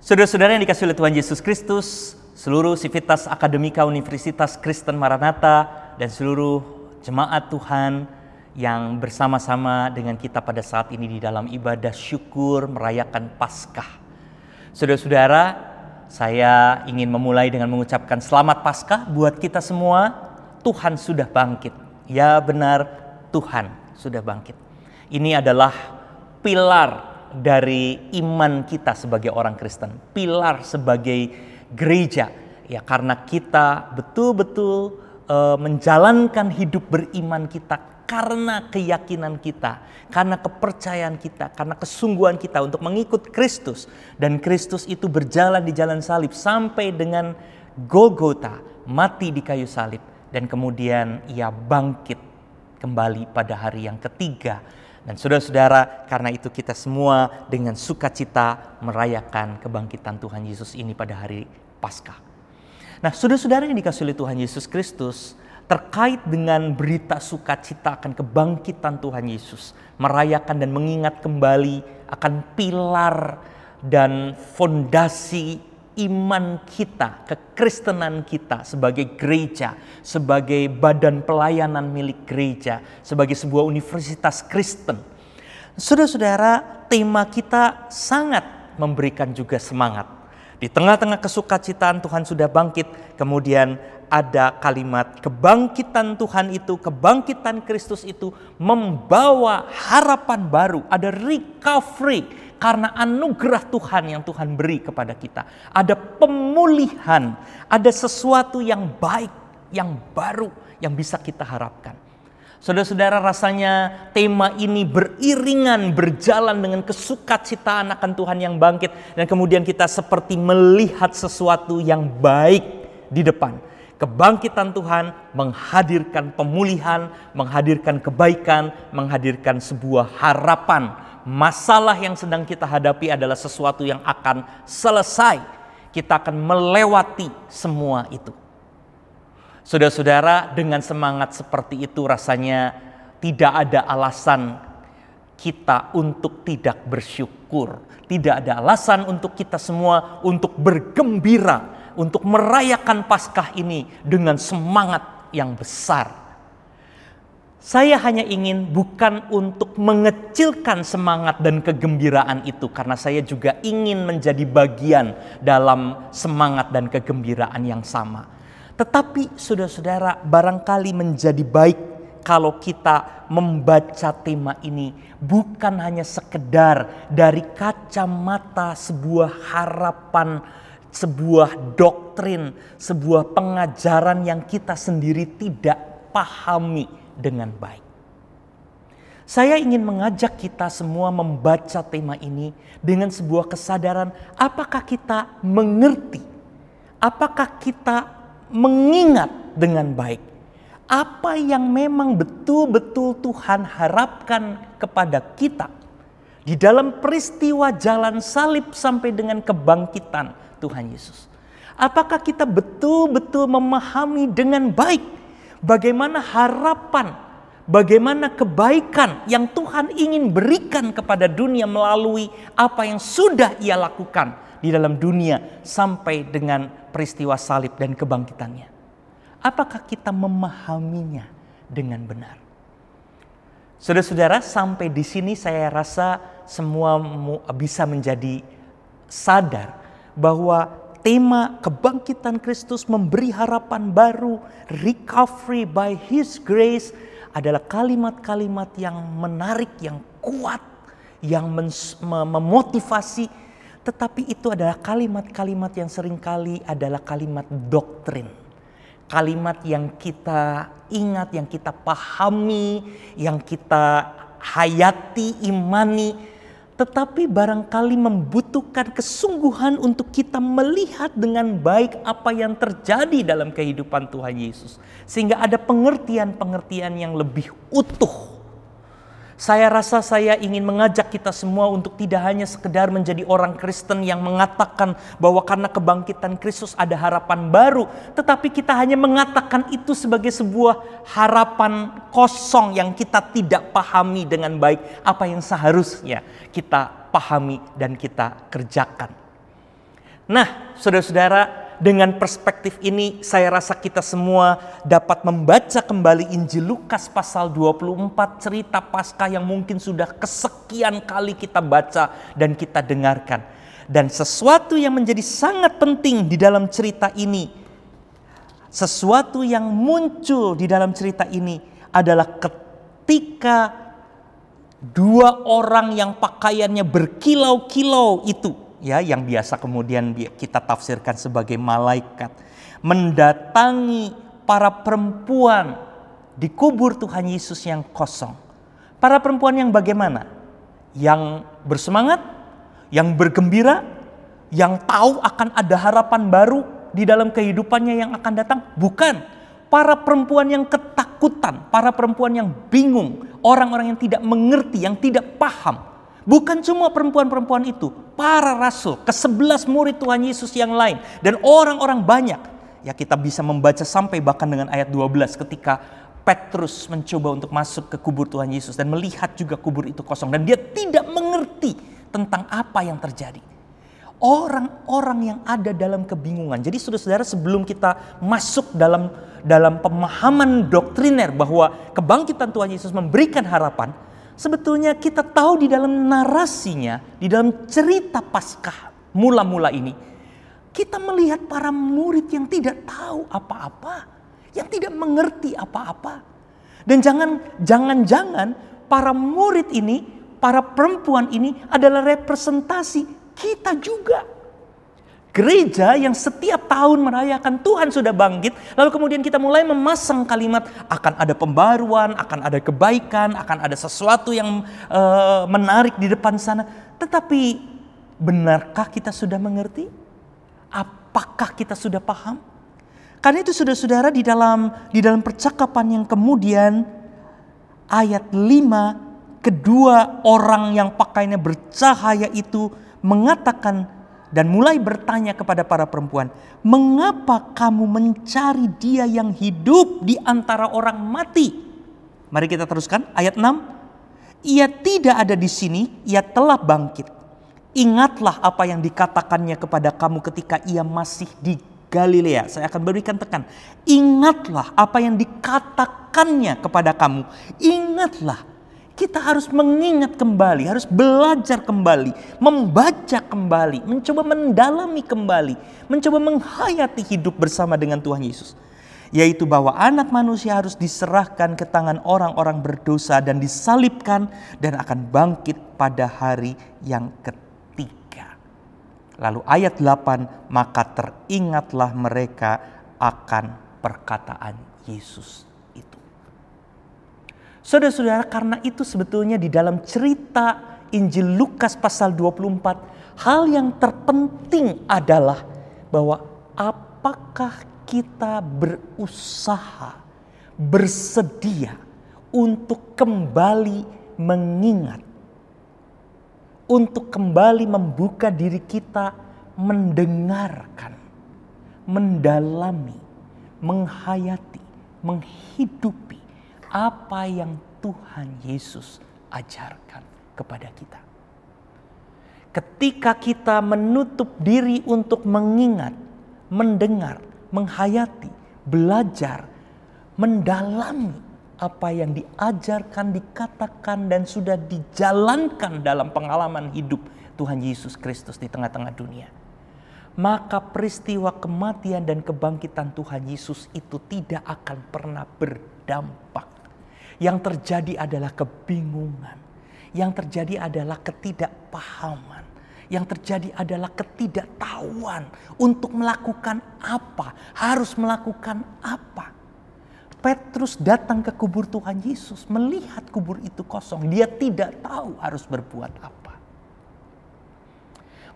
Saudara-saudara yang dikasihi oleh Tuhan Yesus Kristus, seluruh Civitas Akademika Universitas Kristen Maranatha, dan seluruh jemaat Tuhan yang bersama-sama dengan kita pada saat ini di dalam ibadah syukur merayakan Paskah. Saudara-saudara, saya ingin memulai dengan mengucapkan selamat Paskah buat kita semua. Tuhan sudah bangkit. Ya benar, Tuhan sudah bangkit. Ini adalah pilar dari iman kita sebagai orang Kristen. Pilar sebagai gereja, ya, karena kita betul-betul menjalankan hidup beriman kita karena keyakinan kita, karena kepercayaan kita, karena kesungguhan kita untuk mengikut Kristus. Dan Kristus itu berjalan di jalan salib sampai dengan Golgota, mati di kayu salib. Dan kemudian ia bangkit kembali pada hari yang ketiga. Dan saudara-saudara, karena itu kita semua dengan sukacita merayakan kebangkitan Tuhan Yesus ini pada hari Paskah. Nah, saudara-saudara yang dikasihi oleh Tuhan Yesus Kristus, terkait dengan berita sukacita akan kebangkitan Tuhan Yesus, merayakan dan mengingat kembali akan pilar dan fondasi iman kita, kekristenan kita sebagai gereja, sebagai badan pelayanan milik gereja, sebagai sebuah universitas Kristen. Saudara-saudara, tema kita sangat memberikan juga semangat. Di tengah-tengah kesukacitaan Tuhan sudah bangkit, kemudian ada kalimat kebangkitan Tuhan itu, kebangkitan Kristus itu membawa harapan baru. Ada recovery karena anugerah Tuhan yang Tuhan beri kepada kita. Ada pemulihan, ada sesuatu yang baik, yang baru yang bisa kita harapkan. Saudara-saudara, rasanya tema ini beriringan berjalan dengan kesukacitaan akan Tuhan yang bangkit. Dan kemudian kita seperti melihat sesuatu yang baik di depan. Kebangkitan Tuhan menghadirkan pemulihan, menghadirkan kebaikan, menghadirkan sebuah harapan. Masalah yang sedang kita hadapi adalah sesuatu yang akan selesai. Kita akan melewati semua itu. Saudara-saudara, dengan semangat seperti itu rasanya tidak ada alasan kita untuk tidak bersyukur. Tidak ada alasan untuk kita semua untuk bergembira, untuk merayakan Paskah ini dengan semangat yang besar. Saya hanya ingin bukan untuk mengecilkan semangat dan kegembiraan itu, karena saya juga ingin menjadi bagian dalam semangat dan kegembiraan yang sama. Tetapi saudara-saudara, barangkali menjadi baik kalau kita membaca tema ini bukan hanya sekedar dari kacamata sebuah harapan, sebuah doktrin, sebuah pengajaran yang kita sendiri tidak pahami dengan baik. Saya ingin mengajak kita semua membaca tema ini dengan sebuah kesadaran, apakah kita mengerti, apakah kita mengingat dengan baik apa yang memang betul-betul Tuhan harapkan kepada kita di dalam peristiwa jalan salib sampai dengan kebangkitan Tuhan Yesus. Apakah kita betul-betul memahami dengan baik bagaimana harapan, bagaimana kebaikan yang Tuhan ingin berikan kepada dunia melalui apa yang sudah Ia lakukan di dalam dunia sampai dengan peristiwa salib dan kebangkitannya. Apakah kita memahaminya dengan benar? Saudara-saudara, sampai di sini saya rasa semua bisa menjadi sadar bahwa tema kebangkitan Kristus memberi harapan baru, recovery by His grace, adalah kalimat-kalimat yang menarik, yang kuat, yang memotivasi. Tetapi itu adalah kalimat-kalimat yang seringkali adalah kalimat doktrin. Kalimat yang kita ingat, yang kita pahami, yang kita hayati, imani. Tetapi barangkali membutuhkan kesungguhan untuk kita melihat dengan baik apa yang terjadi dalam kehidupan Tuhan Yesus. Sehingga ada pengertian-pengertian yang lebih utuh. Saya rasa saya ingin mengajak kita semua untuk tidak hanya sekedar menjadi orang Kristen yang mengatakan bahwa karena kebangkitan Kristus ada harapan baru. Tetapi kita hanya mengatakan itu sebagai sebuah harapan kosong yang kita tidak pahami dengan baik apa yang seharusnya kita pahami dan kita kerjakan. Nah, saudara-saudara, dengan perspektif ini saya rasa kita semua dapat membaca kembali Injil Lukas pasal 24, cerita Paskah yang mungkin sudah kesekian kali kita baca dan kita dengarkan. Dan sesuatu yang menjadi sangat penting di dalam cerita ini, sesuatu yang muncul di dalam cerita ini adalah ketika dua orang yang pakaiannya berkilau-kilau itu, ya, yang biasa kemudian kita tafsirkan sebagai malaikat, mendatangi para perempuan di kubur Tuhan Yesus yang kosong. Para perempuan yang bagaimana? Yang bersemangat, yang bergembira, yang tahu akan ada harapan baru di dalam kehidupannya yang akan datang? Bukan. Para perempuan yang ketakutan, para perempuan yang bingung, orang-orang yang tidak mengerti, yang tidak paham. Bukan cuma perempuan-perempuan itu, para rasul, ke-11 murid Tuhan Yesus yang lain, dan orang-orang banyak. Ya, kita bisa membaca sampai bahkan dengan ayat 12 ketika Petrus mencoba untuk masuk ke kubur Tuhan Yesus dan melihat juga kubur itu kosong, dan dia tidak mengerti tentang apa yang terjadi. Orang-orang yang ada dalam kebingungan. Jadi saudara-saudara, sebelum kita masuk dalam pemahaman doktriner bahwa kebangkitan Tuhan Yesus memberikan harapan, sebetulnya kita tahu di dalam narasinya, di dalam cerita Paskah mula-mula ini, kita melihat para murid yang tidak tahu apa-apa, yang tidak mengerti apa-apa. Dan jangan-jangan para murid ini, para perempuan ini adalah representasi kita juga. Gereja yang setiap tahun merayakan Tuhan sudah bangkit, lalu kemudian kita mulai memasang kalimat akan ada pembaruan, akan ada kebaikan, akan ada sesuatu yang menarik di depan sana. Tetapi benarkah kita sudah mengerti? Apakah kita sudah paham? Karena itu saudara-saudara, di dalam percakapan yang kemudian ayat 5, kedua orang yang pakaiannya bercahaya itu mengatakan dan mulai bertanya kepada para perempuan, "Mengapa kamu mencari dia yang hidup di antara orang mati?" Mari kita teruskan ayat 6. "Ia tidak ada di sini, ia telah bangkit. Ingatlah apa yang dikatakannya kepada kamu ketika ia masih di Galilea." Saya akan berikan tekan. Ingatlah apa yang dikatakannya kepada kamu. Ingatlah. Kita harus mengingat kembali, harus belajar kembali, membaca kembali, mencoba mendalami kembali, mencoba menghayati hidup bersama dengan Tuhan Yesus. Yaitu bahwa anak manusia harus diserahkan ke tangan orang-orang berdosa dan disalibkan dan akan bangkit pada hari yang ketiga. Lalu ayat 8, "Maka teringatlah mereka akan perkataan Yesus." Saudara-saudara, karena itu sebetulnya di dalam cerita Injil Lukas pasal 24, hal yang terpenting adalah bahwa apakah kita berusaha, bersedia untuk kembali mengingat, untuk kembali membuka diri kita, mendengarkan, mendalami, menghayati, menghidupi apa yang Tuhan Yesus ajarkan kepada kita. Ketika kita menutup diri untuk mengingat, mendengar, menghayati, belajar, mendalami apa yang diajarkan, dikatakan, dan sudah dijalankan dalam pengalaman hidup Tuhan Yesus Kristus di tengah-tengah dunia, maka peristiwa kematian dan kebangkitan Tuhan Yesus itu tidak akan pernah berdampak. Yang terjadi adalah kebingungan. Yang terjadi adalah ketidakpahaman. Yang terjadi adalah ketidaktahuan untuk melakukan apa, harus melakukan apa. Petrus datang ke kubur Tuhan Yesus, melihat kubur itu kosong. Dia tidak tahu harus berbuat apa.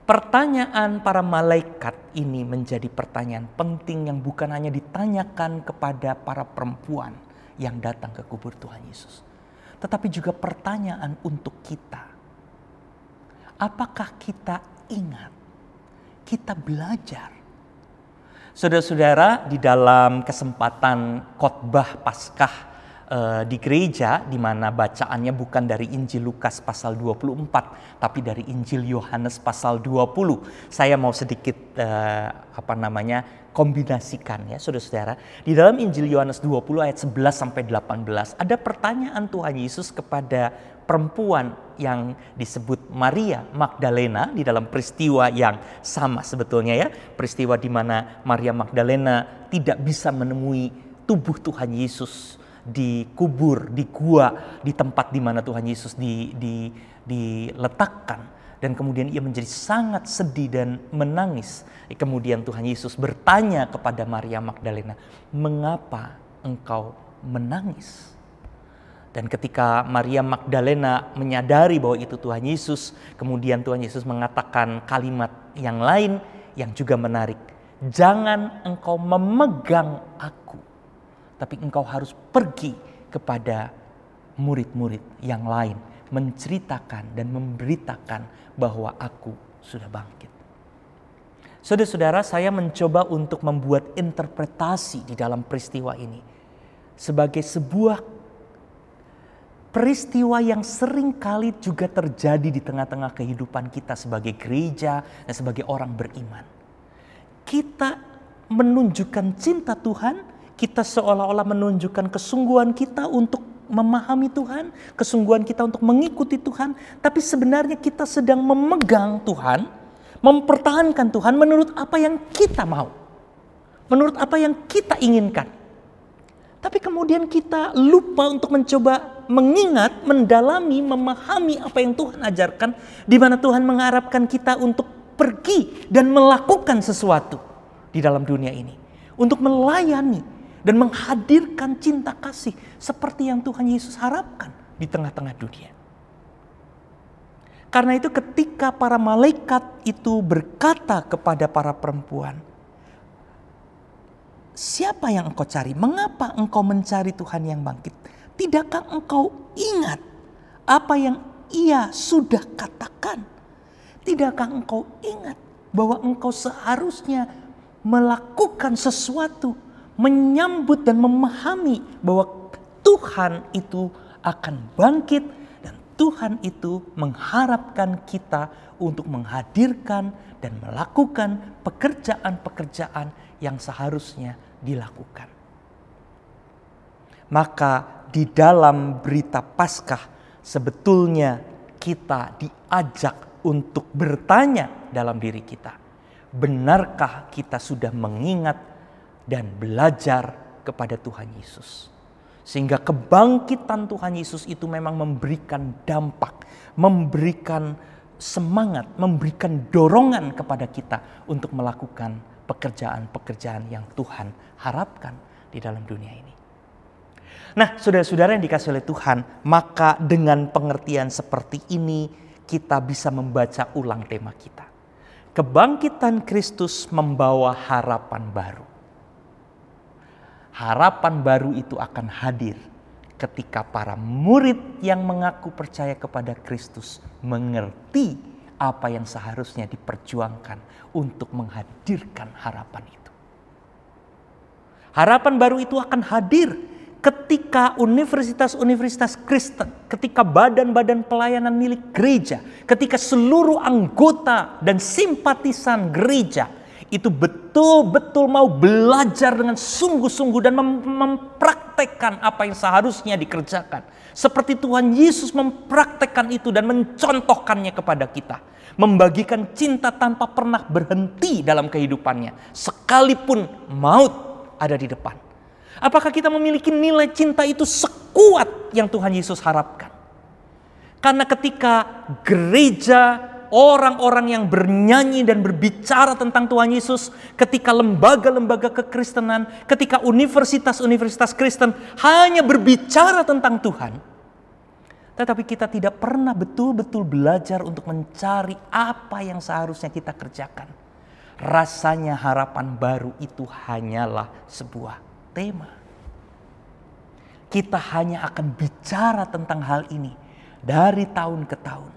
Pertanyaan para malaikat ini menjadi pertanyaan penting yang bukan hanya ditanyakan kepada para perempuan yang datang ke kubur Tuhan Yesus, tetapi juga pertanyaan untuk kita. Apakah kita ingat? Kita belajar? Saudara-saudara, di dalam kesempatan khotbah Paskah di gereja, di mana bacaannya bukan dari Injil Lukas pasal 24, tapi dari Injil Yohanes pasal 20. Saya mau sedikit kombinasikan ya saudara-saudara. Di dalam Injil Yohanes 20 ayat 11 sampai 18 ada pertanyaan Tuhan Yesus kepada perempuan yang disebut Maria Magdalena di dalam peristiwa yang sama sebetulnya ya. Peristiwa di mana Maria Magdalena tidak bisa menemui tubuh Tuhan Yesus di kubur, di gua, di tempat di mana Tuhan Yesus diletakkan. Dan kemudian ia menjadi sangat sedih dan menangis. Kemudian Tuhan Yesus bertanya kepada Maria Magdalena, "Mengapa engkau menangis. Dan ketika Maria Magdalena menyadari bahwa itu Tuhan Yesus, kemudian Tuhan Yesus mengatakan kalimat yang lain yang juga menarik. Jangan engkau memegang aku, tapi engkau harus pergi kepada murid-murid yang lain, menceritakan dan memberitakan bahwa aku sudah bangkit. Saudara-saudara, saya mencoba untuk membuat interpretasi di dalam peristiwa ini sebagai sebuah peristiwa yang sering kali juga terjadi di tengah-tengah kehidupan kita sebagai gereja dan sebagai orang beriman. Kita menunjukkan cinta Tuhan, kita seolah-olah menunjukkan kesungguhan kita untuk memahami Tuhan, kesungguhan kita untuk mengikuti Tuhan, tapi sebenarnya kita sedang memegang Tuhan, mempertahankan Tuhan menurut apa yang kita mau, menurut apa yang kita inginkan. Tapi kemudian kita lupa untuk mencoba mengingat, mendalami, memahami apa yang Tuhan ajarkan, di mana Tuhan mengharapkan kita untuk pergi dan melakukan sesuatu di dalam dunia ini, untuk melayani dan menghadirkan cinta kasih seperti yang Tuhan Yesus harapkan di tengah-tengah dunia. Karena itu ketika para malaikat itu berkata kepada para perempuan, siapa yang engkau cari? Mengapa engkau mencari Tuhan yang bangkit? Tidakkah engkau ingat apa yang Ia sudah katakan? Tidakkah engkau ingat bahwa engkau seharusnya melakukan sesuatu, menyambut dan memahami bahwa Tuhan itu akan bangkit dan Tuhan itu mengharapkan kita untuk menghadirkan dan melakukan pekerjaan-pekerjaan yang seharusnya dilakukan. Maka di dalam berita Paskah sebetulnya kita diajak untuk bertanya dalam diri kita. Benarkah kita sudah mengingat dan belajar kepada Tuhan Yesus? Sehingga kebangkitan Tuhan Yesus itu memang memberikan dampak, memberikan semangat, memberikan dorongan kepada kita untuk melakukan pekerjaan-pekerjaan yang Tuhan harapkan di dalam dunia ini. Nah, saudara-saudara yang dikasihi oleh Tuhan, maka dengan pengertian seperti ini kita bisa membaca ulang tema kita. Kebangkitan Kristus membawa harapan baru. Harapan baru itu akan hadir ketika para murid yang mengaku percaya kepada Kristus mengerti apa yang seharusnya diperjuangkan untuk menghadirkan harapan itu. Harapan baru itu akan hadir ketika universitas-universitas Kristen, ketika badan-badan pelayanan milik gereja, ketika seluruh anggota dan simpatisan gereja itu betul-betul mau belajar dengan sungguh-sungguh dan mempraktekkan apa yang seharusnya dikerjakan. Seperti Tuhan Yesus mempraktekkan itu dan mencontohkannya kepada kita. Membagikan cinta tanpa pernah berhenti dalam kehidupannya, sekalipun maut ada di depan. Apakah kita memiliki nilai cinta itu sekuat yang Tuhan Yesus harapkan? Karena ketika gereja, orang-orang yang bernyanyi dan berbicara tentang Tuhan Yesus, ketika lembaga-lembaga kekristenan, ketika universitas-universitas Kristen hanya berbicara tentang Tuhan, tetapi kita tidak pernah betul-betul belajar untuk mencari apa yang seharusnya kita kerjakan. Rasanya harapan baru itu hanyalah sebuah tema. Kita hanya akan bicara tentang hal ini dari tahun ke tahun.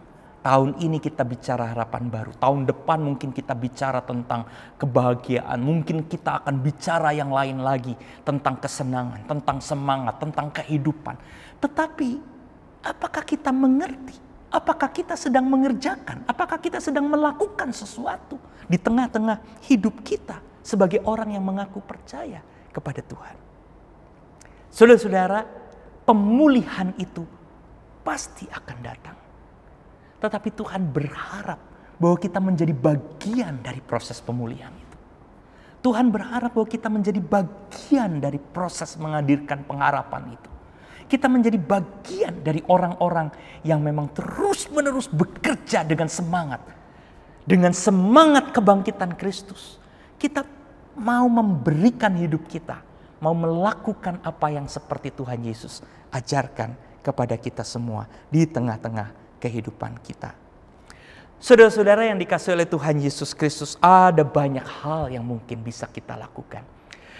Tahun ini kita bicara harapan baru. Tahun depan mungkin kita bicara tentang kebahagiaan. Mungkin kita akan bicara yang lain lagi. Tentang kesenangan, tentang semangat, tentang kehidupan. Tetapi apakah kita mengerti? Apakah kita sedang mengerjakan? Apakah kita sedang melakukan sesuatu di tengah-tengah hidup kita sebagai orang yang mengaku percaya kepada Tuhan? Saudara-saudara, pemulihan itu pasti akan datang. Tetapi Tuhan berharap bahwa kita menjadi bagian dari proses pemulihan itu. Tuhan berharap bahwa kita menjadi bagian dari proses menghadirkan pengharapan itu. Kita menjadi bagian dari orang-orang yang memang terus-menerus bekerja dengan semangat. Dengan semangat kebangkitan Kristus. Kita mau memberikan hidup kita, mau melakukan apa yang seperti Tuhan Yesus ajarkan kepada kita semua di tengah-tengah kehidupan kita. Saudara-saudara yang dikasihi oleh Tuhan Yesus Kristus, ada banyak hal yang mungkin bisa kita lakukan.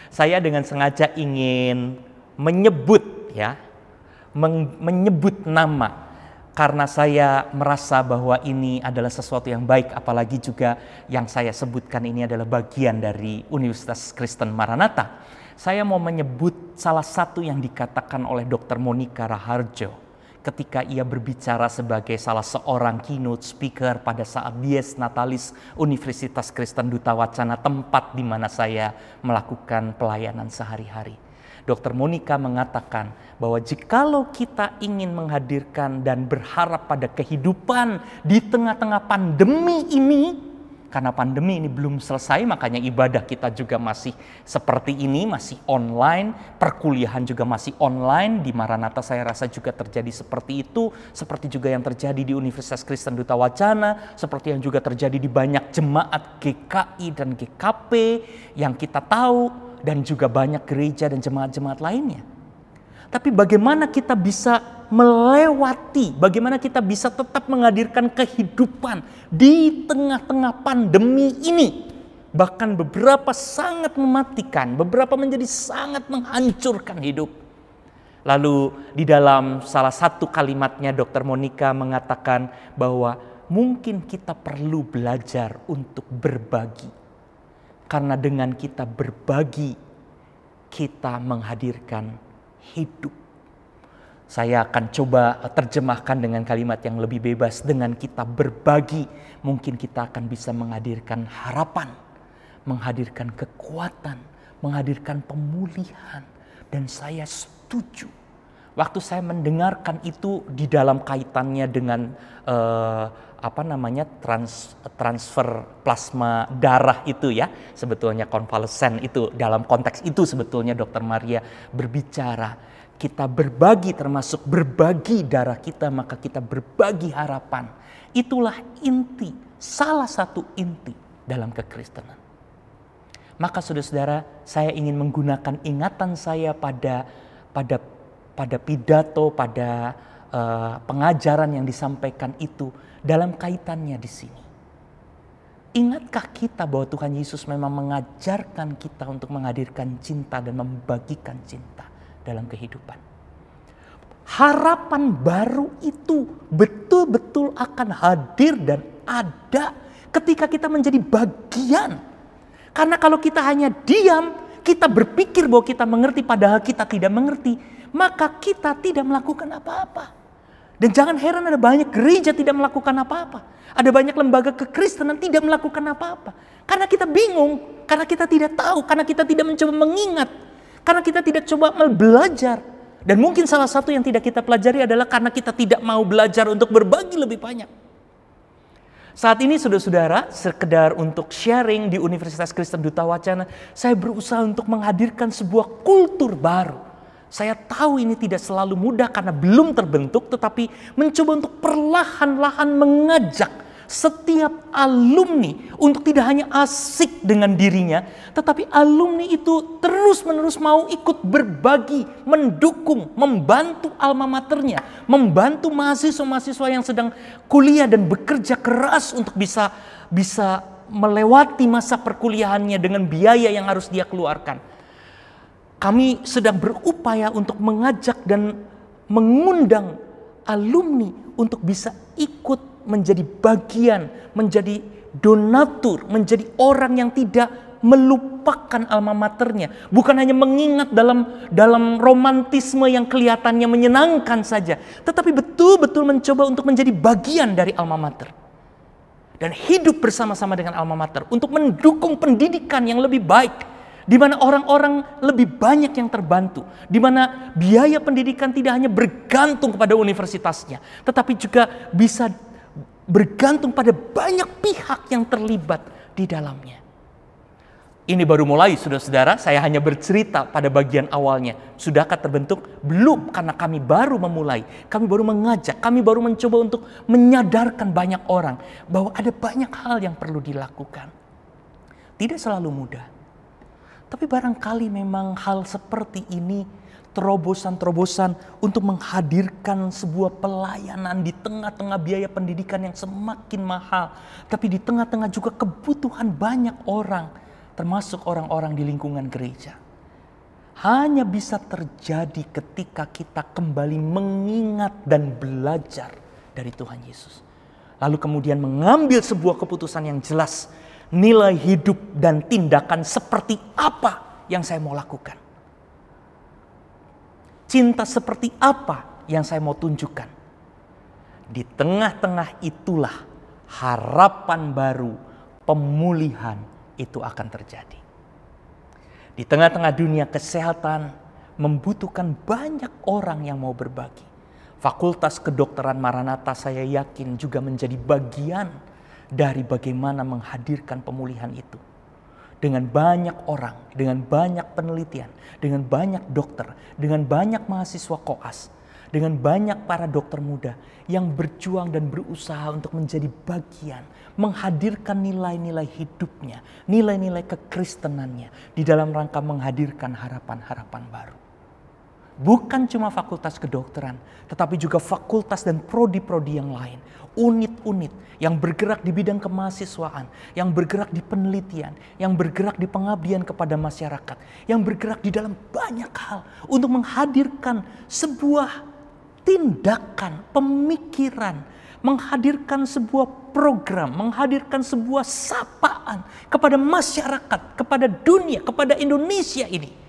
Saya dengan sengaja ingin menyebut menyebut nama, karena saya merasa bahwa ini adalah sesuatu yang baik, apalagi juga yang saya sebutkan ini adalah bagian dari Universitas Kristen Maranatha. Saya mau menyebut salah satu yang dikatakan oleh Dr. Monica Raharjo ketika ia berbicara sebagai salah seorang keynote speaker pada saat Dies Natalis Universitas Kristen Duta Wacana, tempat di mana saya melakukan pelayanan sehari-hari. Dr. Monica mengatakan bahwa jikalau kita ingin menghadirkan dan berharap pada kehidupan di tengah-tengah pandemi ini, karena pandemi ini belum selesai, makanya ibadah kita juga masih seperti ini, masih online, perkuliahan juga masih online. Di Maranatha saya rasa juga terjadi seperti itu, seperti juga yang terjadi di Universitas Kristen Duta Wacana, seperti yang juga terjadi di banyak jemaat GKI dan GKP yang kita tahu, dan juga banyak gereja dan jemaat-jemaat lainnya. Tapi bagaimana kita bisa melewati, bagaimana kita bisa tetap menghadirkan kehidupan di tengah-tengah pandemi ini. Bahkan beberapa sangat mematikan, beberapa menjadi sangat menghancurkan hidup. Lalu di dalam salah satu kalimatnya Dr. Monica mengatakan bahwa mungkin kita perlu belajar untuk berbagi. Karena dengan kita berbagi, kita menghadirkan hidup. Saya akan coba terjemahkan dengan kalimat yang lebih bebas. Dengan kita berbagi, mungkin kita akan bisa menghadirkan harapan, menghadirkan kekuatan, menghadirkan pemulihan. Dan saya setuju. Waktu saya mendengarkan itu di dalam kaitannya dengan transfer plasma darah itu ya, sebetulnya konvalesen itu, dalam konteks itu sebetulnya Dr. Maria berbicara kita berbagi, termasuk berbagi darah kita, maka kita berbagi harapan. Itulah inti, salah satu inti dalam kekristenan. Maka saudara-saudara, saya ingin menggunakan ingatan saya pada pidato, pada pengajaran yang disampaikan itu dalam kaitannya di sini. Ingatkah kita bahwa Tuhan Yesus memang mengajarkan kita untuk menghadirkan cinta dan membagikan cinta dalam kehidupan? Harapan baru itu betul-betul akan hadir dan ada ketika kita menjadi bagian. Karena kalau kita hanya diam, kita berpikir bahwa kita mengerti padahal kita tidak mengerti, maka kita tidak melakukan apa-apa. Dan jangan heran ada banyak gereja tidak melakukan apa-apa. Ada banyak lembaga kekristenan tidak melakukan apa-apa. Karena kita bingung, karena kita tidak tahu, karena kita tidak mencoba mengingat, karena kita tidak coba belajar. Dan mungkin salah satu yang tidak kita pelajari adalah karena kita tidak mau belajar untuk berbagi lebih banyak. Saat ini saudara-saudara, sekedar untuk sharing di Universitas Kristen Duta Wacana, saya berusaha untuk menghadirkan sebuah kultur baru. Saya tahu ini tidak selalu mudah karena belum terbentuk, tetapi mencoba untuk perlahan-lahan mengajak setiap alumni untuk tidak hanya asik dengan dirinya, tetapi alumni itu terus-menerus mau ikut berbagi, mendukung, membantu alma maternya, membantu mahasiswa-mahasiswa yang sedang kuliah dan bekerja keras untuk bisa melewati masa perkuliahannya dengan biaya yang harus dia keluarkan. Kami sedang berupaya untuk mengajak dan mengundang alumni untuk bisa ikut menjadi bagian, menjadi donatur, menjadi orang yang tidak melupakan alma maternya. Bukan hanya mengingat dalam romantisme yang kelihatannya menyenangkan saja, tetapi betul-betul mencoba untuk menjadi bagian dari alma mater. Dan hidup bersama-sama dengan alma mater untuk mendukung pendidikan yang lebih baik. Di mana orang-orang lebih banyak yang terbantu, di mana biaya pendidikan tidak hanya bergantung kepada universitasnya, tetapi juga bisa bergantung pada banyak pihak yang terlibat di dalamnya. Ini baru mulai saudara-saudara, saya hanya bercerita pada bagian awalnya. Sudahkah terbentuk? Belum, karena kami baru memulai, kami baru mengajak, kami baru mencoba untuk menyadarkan banyak orang bahwa ada banyak hal yang perlu dilakukan. Tidak selalu mudah. Tapi barangkali memang hal seperti ini terobosan-terobosan untuk menghadirkan sebuah pelayanan di tengah-tengah biaya pendidikan yang semakin mahal. Tapi di tengah-tengah juga kebutuhan banyak orang, termasuk orang-orang di lingkungan gereja. Hanya bisa terjadi ketika kita kembali mengingat dan belajar dari Tuhan Yesus. Lalu kemudian mengambil sebuah keputusan yang jelas. Nilai hidup dan tindakan seperti apa yang saya mau lakukan. Cinta seperti apa yang saya mau tunjukkan. Di tengah-tengah itulah harapan baru, pemulihan itu akan terjadi. Di tengah-tengah dunia kesehatan membutuhkan banyak orang yang mau berbagi. Fakultas Kedokteran Maranatha saya yakin juga menjadi bagian dari bagaimana menghadirkan pemulihan itu. Dengan banyak orang, dengan banyak penelitian, dengan banyak dokter, dengan banyak mahasiswa koas, dengan banyak para dokter muda yang berjuang dan berusaha untuk menjadi bagian, menghadirkan nilai-nilai hidupnya, nilai-nilai kekristenannya di dalam rangka menghadirkan harapan-harapan baru. Bukan cuma fakultas kedokteran, tetapi juga fakultas dan prodi-prodi yang lain. Unit-unit yang bergerak di bidang kemahasiswaan, yang bergerak di penelitian, yang bergerak di pengabdian kepada masyarakat, yang bergerak di dalam banyak hal untuk menghadirkan sebuah tindakan, pemikiran, menghadirkan sebuah program, menghadirkan sebuah sapaan kepada masyarakat, kepada dunia, kepada Indonesia ini.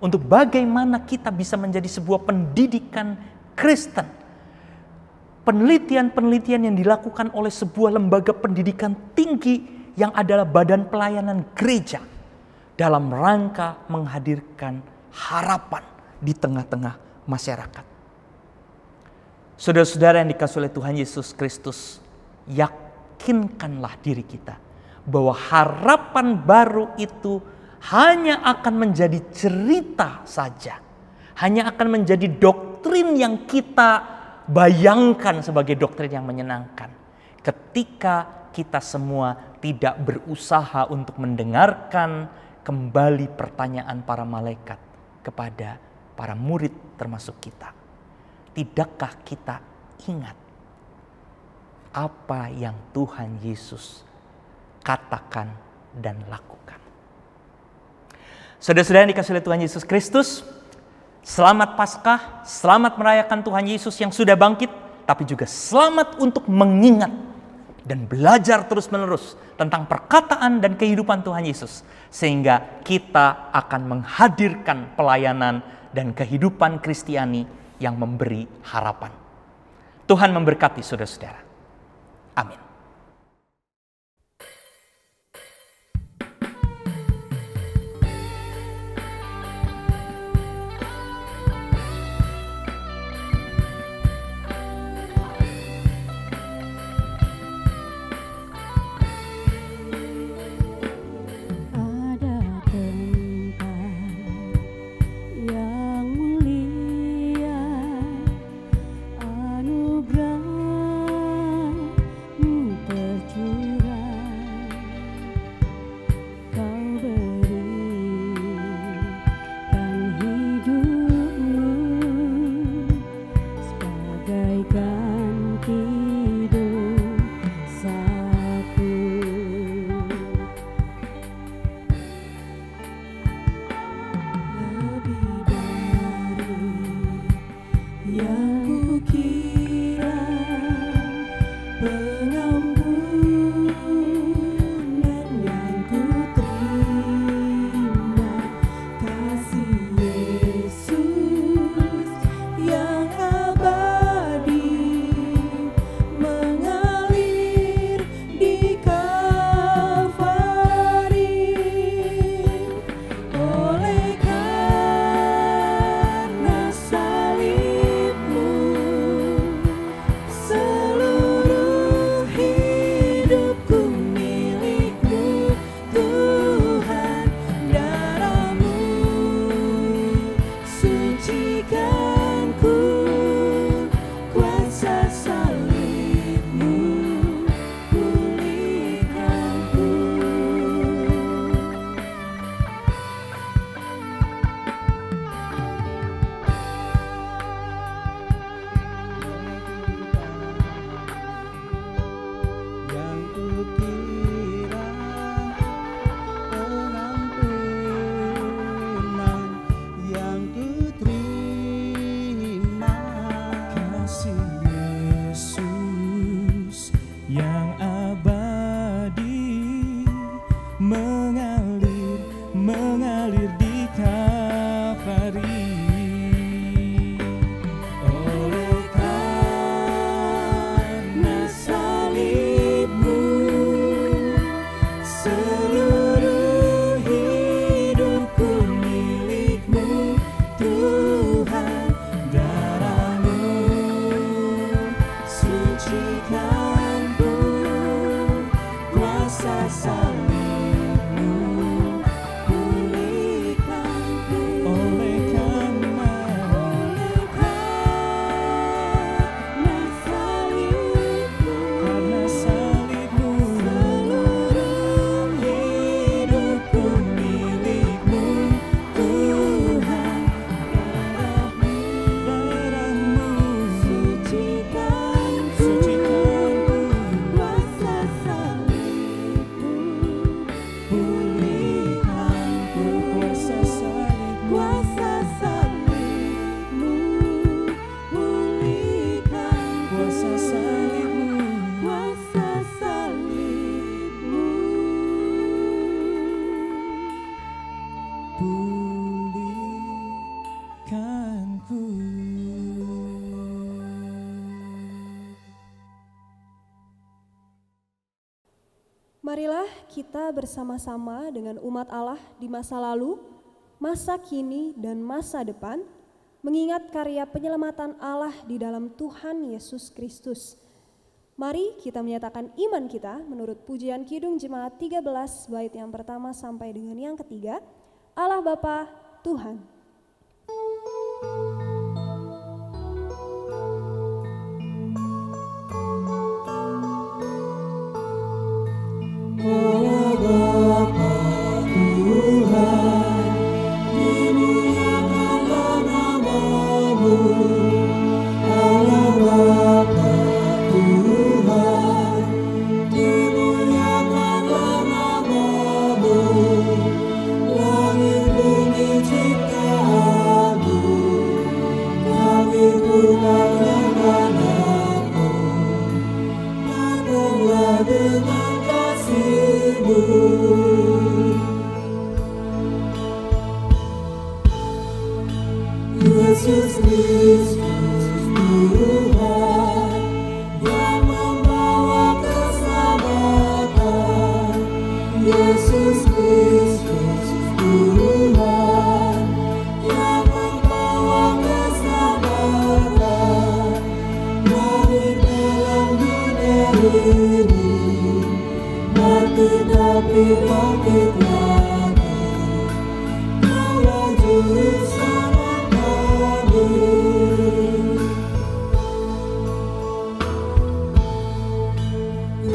Untuk bagaimana kita bisa menjadi sebuah pendidikan Kristen. Penelitian-penelitian yang dilakukan oleh sebuah lembaga pendidikan tinggi yang adalah Badan Pelayanan Gereja dalam rangka menghadirkan harapan di tengah-tengah masyarakat. Saudara-saudara yang dikasihi oleh Tuhan Yesus Kristus, yakinkanlah diri kita bahwa harapan baru itu hanya akan menjadi cerita saja. Hanya akan menjadi doktrin yang kita bayangkan sebagai doktrin yang menyenangkan. Ketika kita semua tidak berusaha untuk mendengarkan kembali pertanyaan para malaikat kepada para murid termasuk kita. Tidakkah kita ingat apa yang Tuhan Yesus katakan dan lakukan? Saudara-saudara yang dikasihi oleh Tuhan Yesus Kristus, selamat Paskah, selamat merayakan Tuhan Yesus yang sudah bangkit, tapi juga selamat untuk mengingat dan belajar terus-menerus tentang perkataan dan kehidupan Tuhan Yesus. Sehingga kita akan menghadirkan pelayanan dan kehidupan Kristiani yang memberi harapan. Tuhan memberkati saudara-saudara. Amin. Anugerah Marilah kita bersama-sama dengan umat Allah di masa lalu, masa kini, dan masa depan, mengingat karya penyelamatan Allah di dalam Tuhan Yesus Kristus. Mari kita menyatakan iman kita menurut pujian Kidung Jemaat 13 bait yang pertama sampai dengan yang ketiga. Allah Bapa Tuhan. Allah Bapa Tuhan, dimuliakanlah nama-Mu. Allah Bapa Tuhan, dimuliakanlah nama-Mu. Langit bumi ciptaan-Mu, kami pulang kepadamu. Datanglah dengan Yesus Kristus Tuhan yang membawa keselamatan. Yesus Kristus Tuhan yang membawa keselamatan dari dalam dunia ini. Mati tapi bangkit lagi, Kaulah juru selamat kami.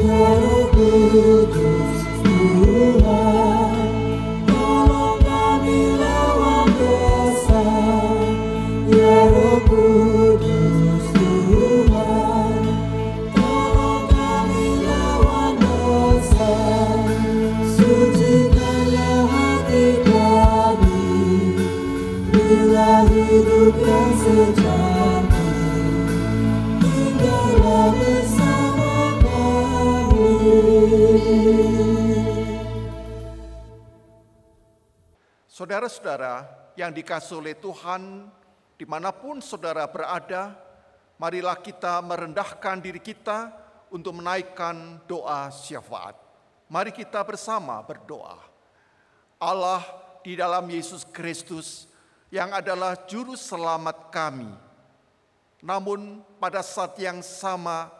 Ya Roh Kudus Tuhan, tolong kami lawan dosa. Ya Roh Kudus Tuhan, tolong kami lawan dosa. Sucikanlah hati kami, bila hidup yang sejati, tinggallah bersama kami. Saudara-saudara yang dikasihi oleh Tuhan, dimanapun saudara berada, marilah kita merendahkan diri kita untuk menaikkan doa syafaat. Mari kita bersama berdoa. Allah di dalam Yesus Kristus yang adalah juru selamat kami. Namun pada saat yang sama,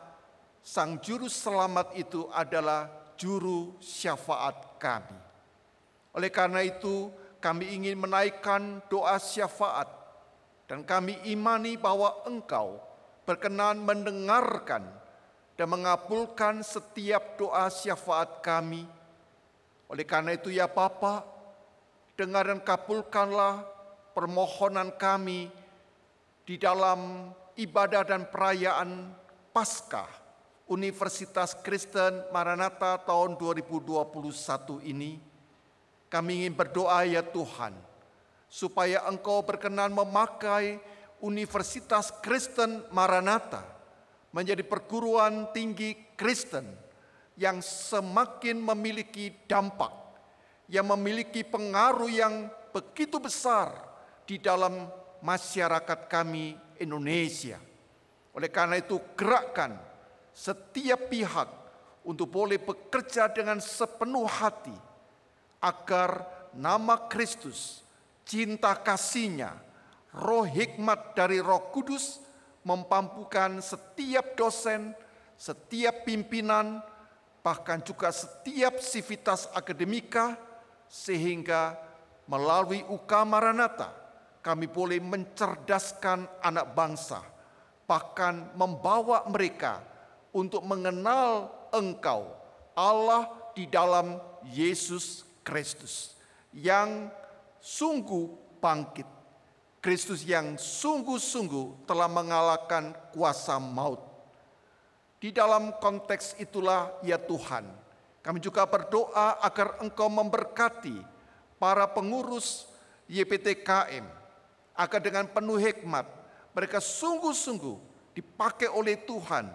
Sang Juru Selamat itu adalah juru syafaat kami. Oleh karena itu, kami ingin menaikkan doa syafaat dan kami imani bahwa Engkau berkenan mendengarkan dan mengabulkan setiap doa syafaat kami. Oleh karena itu ya Bapa, dengar dan kabulkanlah permohonan kami di dalam ibadah dan perayaan Paskah Universitas Kristen Maranatha tahun 2021 ini. Kami ingin berdoa ya Tuhan, supaya Engkau berkenan memakai Universitas Kristen Maranatha menjadi perguruan tinggi Kristen yang semakin memiliki dampak, yang memiliki pengaruh yang begitu besar di dalam masyarakat kami Indonesia. Oleh karena itu, gerakkan setiap pihak untuk boleh bekerja dengan sepenuh hati, agar nama Kristus, cinta kasih-Nya, roh hikmat dari Roh Kudus memampukan setiap dosen, setiap pimpinan, bahkan juga setiap sivitas akademika, sehingga melalui UK Maranatha kami boleh mencerdaskan anak bangsa, bahkan membawa mereka untuk mengenal Engkau, Allah di dalam Yesus Kristus yang sungguh bangkit, Kristus yang sungguh-sungguh telah mengalahkan kuasa maut. Di dalam konteks itulah ya Tuhan, kami juga berdoa agar Engkau memberkati para pengurus YPTKM, agar dengan penuh hikmat mereka sungguh-sungguh dipakai oleh Tuhan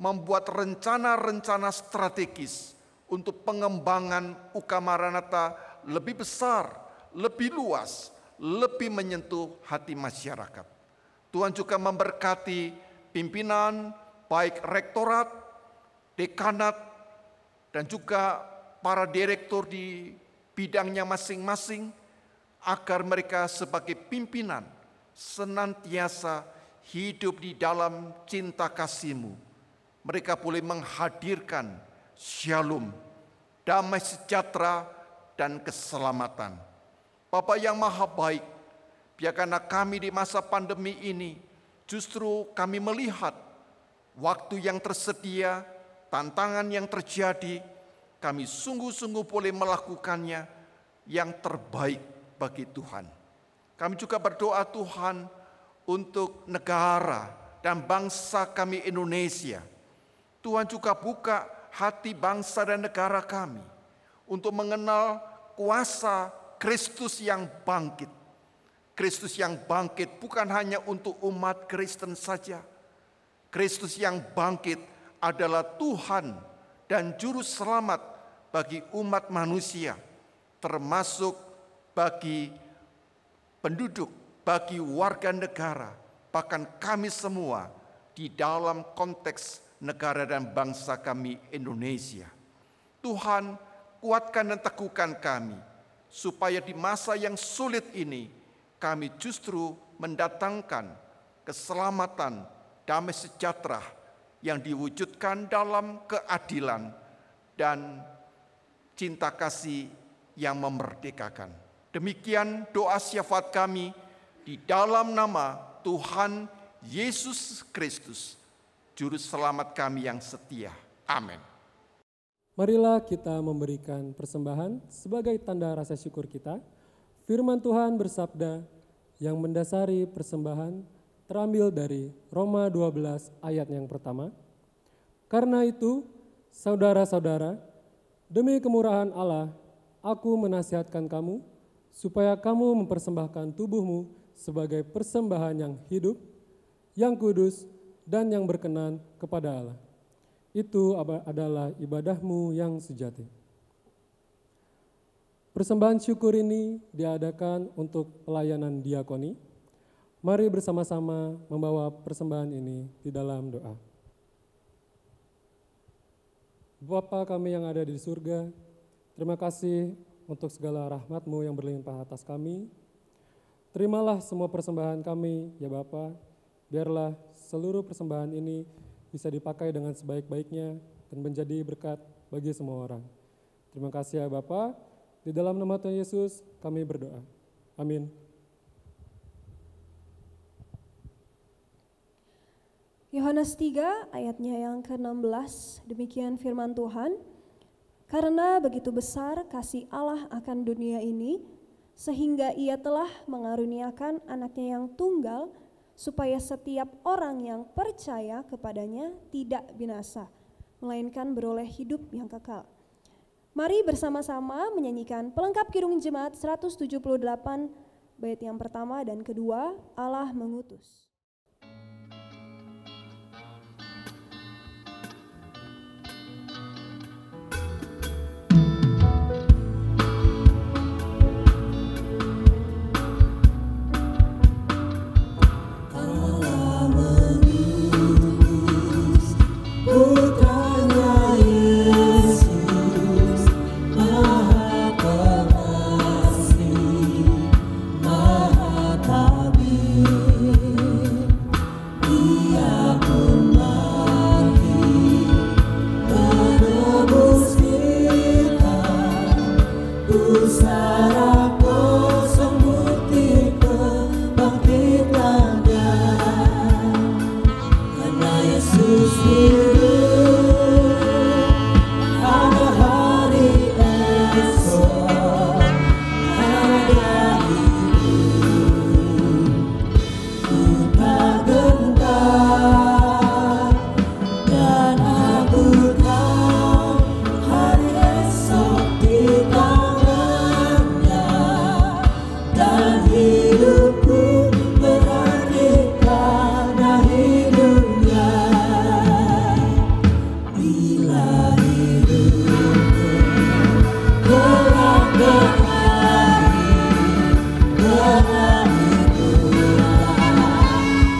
membuat rencana-rencana strategis untuk pengembangan UK Maranatha lebih besar, lebih luas, lebih menyentuh hati masyarakat. Tuhan juga memberkati pimpinan, baik rektorat, dekanat, dan juga para direktur di bidangnya masing-masing, agar mereka sebagai pimpinan senantiasa hidup di dalam cinta kasih-Mu. Mereka boleh menghadirkan shalom, damai sejahtera, dan keselamatan. Bapa yang maha baik, biarkanlah kami di masa pandemi ini justru kami melihat waktu yang tersedia, tantangan yang terjadi, kami sungguh-sungguh boleh melakukannya yang terbaik bagi Tuhan. Kami juga berdoa Tuhan untuk negara dan bangsa kami Indonesia. Tuhan juga buka hati bangsa dan negara kami untuk mengenal kuasa Kristus yang bangkit. Kristus yang bangkit bukan hanya untuk umat Kristen saja. Kristus yang bangkit adalah Tuhan dan Juru Selamat bagi umat manusia, termasuk bagi penduduk, bagi warga negara, bahkan kami semua di dalam konteks negara dan bangsa kami Indonesia. Tuhan, kuatkan dan teguhkan kami, supaya di masa yang sulit ini kami justru mendatangkan keselamatan, damai sejahtera yang diwujudkan dalam keadilan dan cinta kasih yang memerdekakan. Demikian doa syafaat kami di dalam nama Tuhan Yesus Kristus, Juru Selamat kami yang setia. Amin. Marilah kita memberikan persembahan sebagai tanda rasa syukur kita. Firman Tuhan bersabda yang mendasari persembahan terambil dari Roma 12 ayat yang pertama. Karena itu, saudara-saudara, demi kemurahan Allah, aku menasihatkan kamu, supaya kamu mempersembahkan tubuhmu sebagai persembahan yang hidup, yang kudus, dan yang berkenan kepada Allah. Itu adalah ibadahmu yang sejati. Persembahan syukur ini diadakan untuk pelayanan diakoni. Mari bersama-sama membawa persembahan ini di dalam doa. Bapa kami yang ada di surga, terima kasih untuk segala rahmat-Mu yang berlimpah atas kami. Terimalah semua persembahan kami, ya Bapa. Biarlah seluruh persembahan ini bisa dipakai dengan sebaik-baiknya dan menjadi berkat bagi semua orang. Terima kasih ya Bapa. Di dalam nama Tuhan Yesus kami berdoa. Amin. Yohanes 3 ayatnya yang ke-16, demikian firman Tuhan. Karena begitu besar kasih Allah akan dunia ini, sehingga ia telah mengaruniakan anaknya yang tunggal, supaya setiap orang yang percaya kepadanya tidak binasa, melainkan beroleh hidup yang kekal. Mari bersama-sama menyanyikan pelengkap Kidung Jemaat 178, bait yang pertama dan kedua, Allah mengutus. Maha Tabib. sarang kosong bukti kebangkitannya. Karena Yesus hidup, ada hari esok, ada hidup. Ku tak gentar dan aku tahu hari esok di tangannya. Dan hidupku berarti karena hidupnya. Bila hidupku gelap berakhir, berakhir pula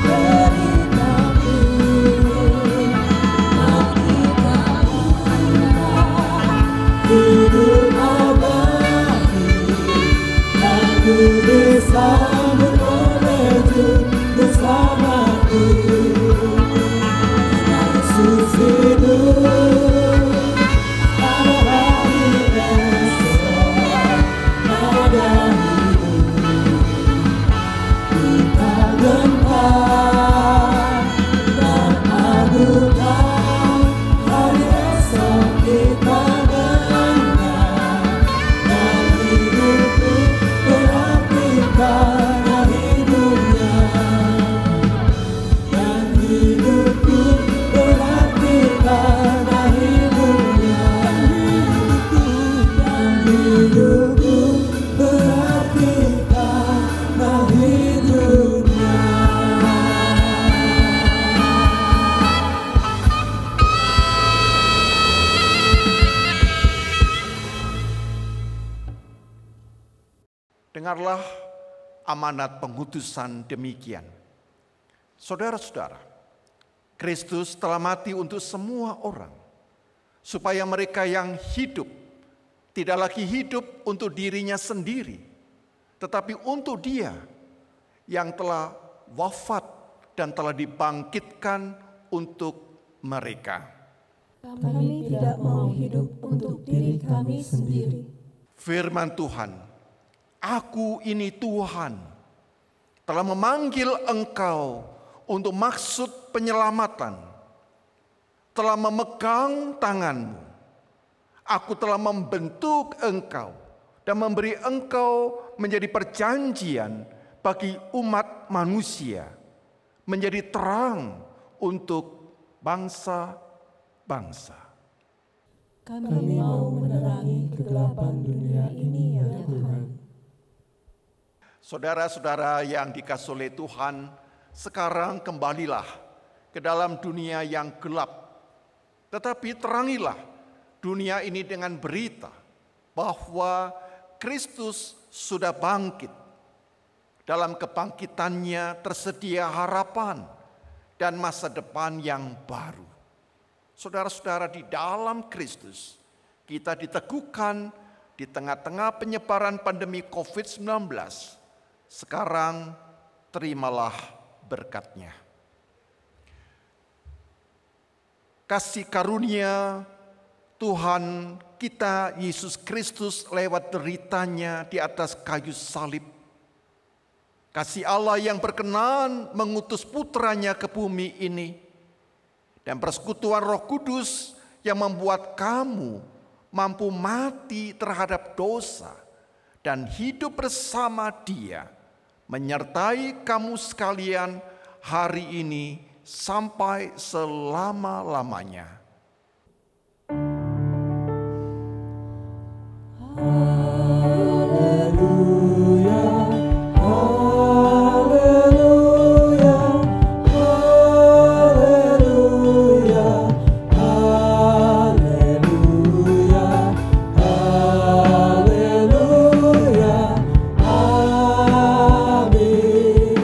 deritaku. Hidup abadi yang ku disambut oleh Tuhan bersamaku. Karena Yesus hidup, ada hari esok, ada hidup. Kita gentar dan aku tahu hari esok di tangannya. Dan hidupku berarti karena hidupnya. Dan hidupku berarti karena hidupnya. Dan hidupku berarti karena hidupnya. Dengarlah amanat pengutusan demikian. Saudara-saudara, Kristus telah mati untuk semua orang, supaya mereka yang hidup tidak lagi hidup untuk dirinya sendiri, tetapi untuk Dia yang telah wafat dan telah dibangkitkan untuk mereka. Kami tidak mau hidup untuk diri kami sendiri. Firman Tuhan, Aku ini Tuhan, telah memanggil engkau untuk maksud penyelamatan, telah memegang tanganmu. Aku telah membentuk engkau dan memberi engkau menjadi perjanjian bagi umat manusia, menjadi terang untuk bangsa-bangsa. Kami mau menerangi kegelapan dunia ini, ya Tuhan. Saudara-saudara yang dikasihi oleh Tuhan, sekarang kembalilah ke dalam dunia yang gelap. Tetapi terangilah dunia ini dengan berita bahwa Kristus sudah bangkit. Dalam kebangkitannya tersedia harapan dan masa depan yang baru. Saudara-saudara, di dalam Kristus kita diteguhkan di tengah-tengah penyebaran pandemi COVID-19. Sekarang terimalah berkat-Nya. Kasih karunia Tuhan kita Yesus Kristus lewat deritanya di atas kayu salib. Kasih Allah yang berkenan mengutus putranya ke bumi ini. Dan persekutuan Roh Kudus yang membuat kamu mampu mati terhadap dosa dan hidup bersama Dia, menyertai kamu sekalian hari ini sampai selama-lamanya. Haleluya, haleluya, haleluya, haleluya, haleluya, amin,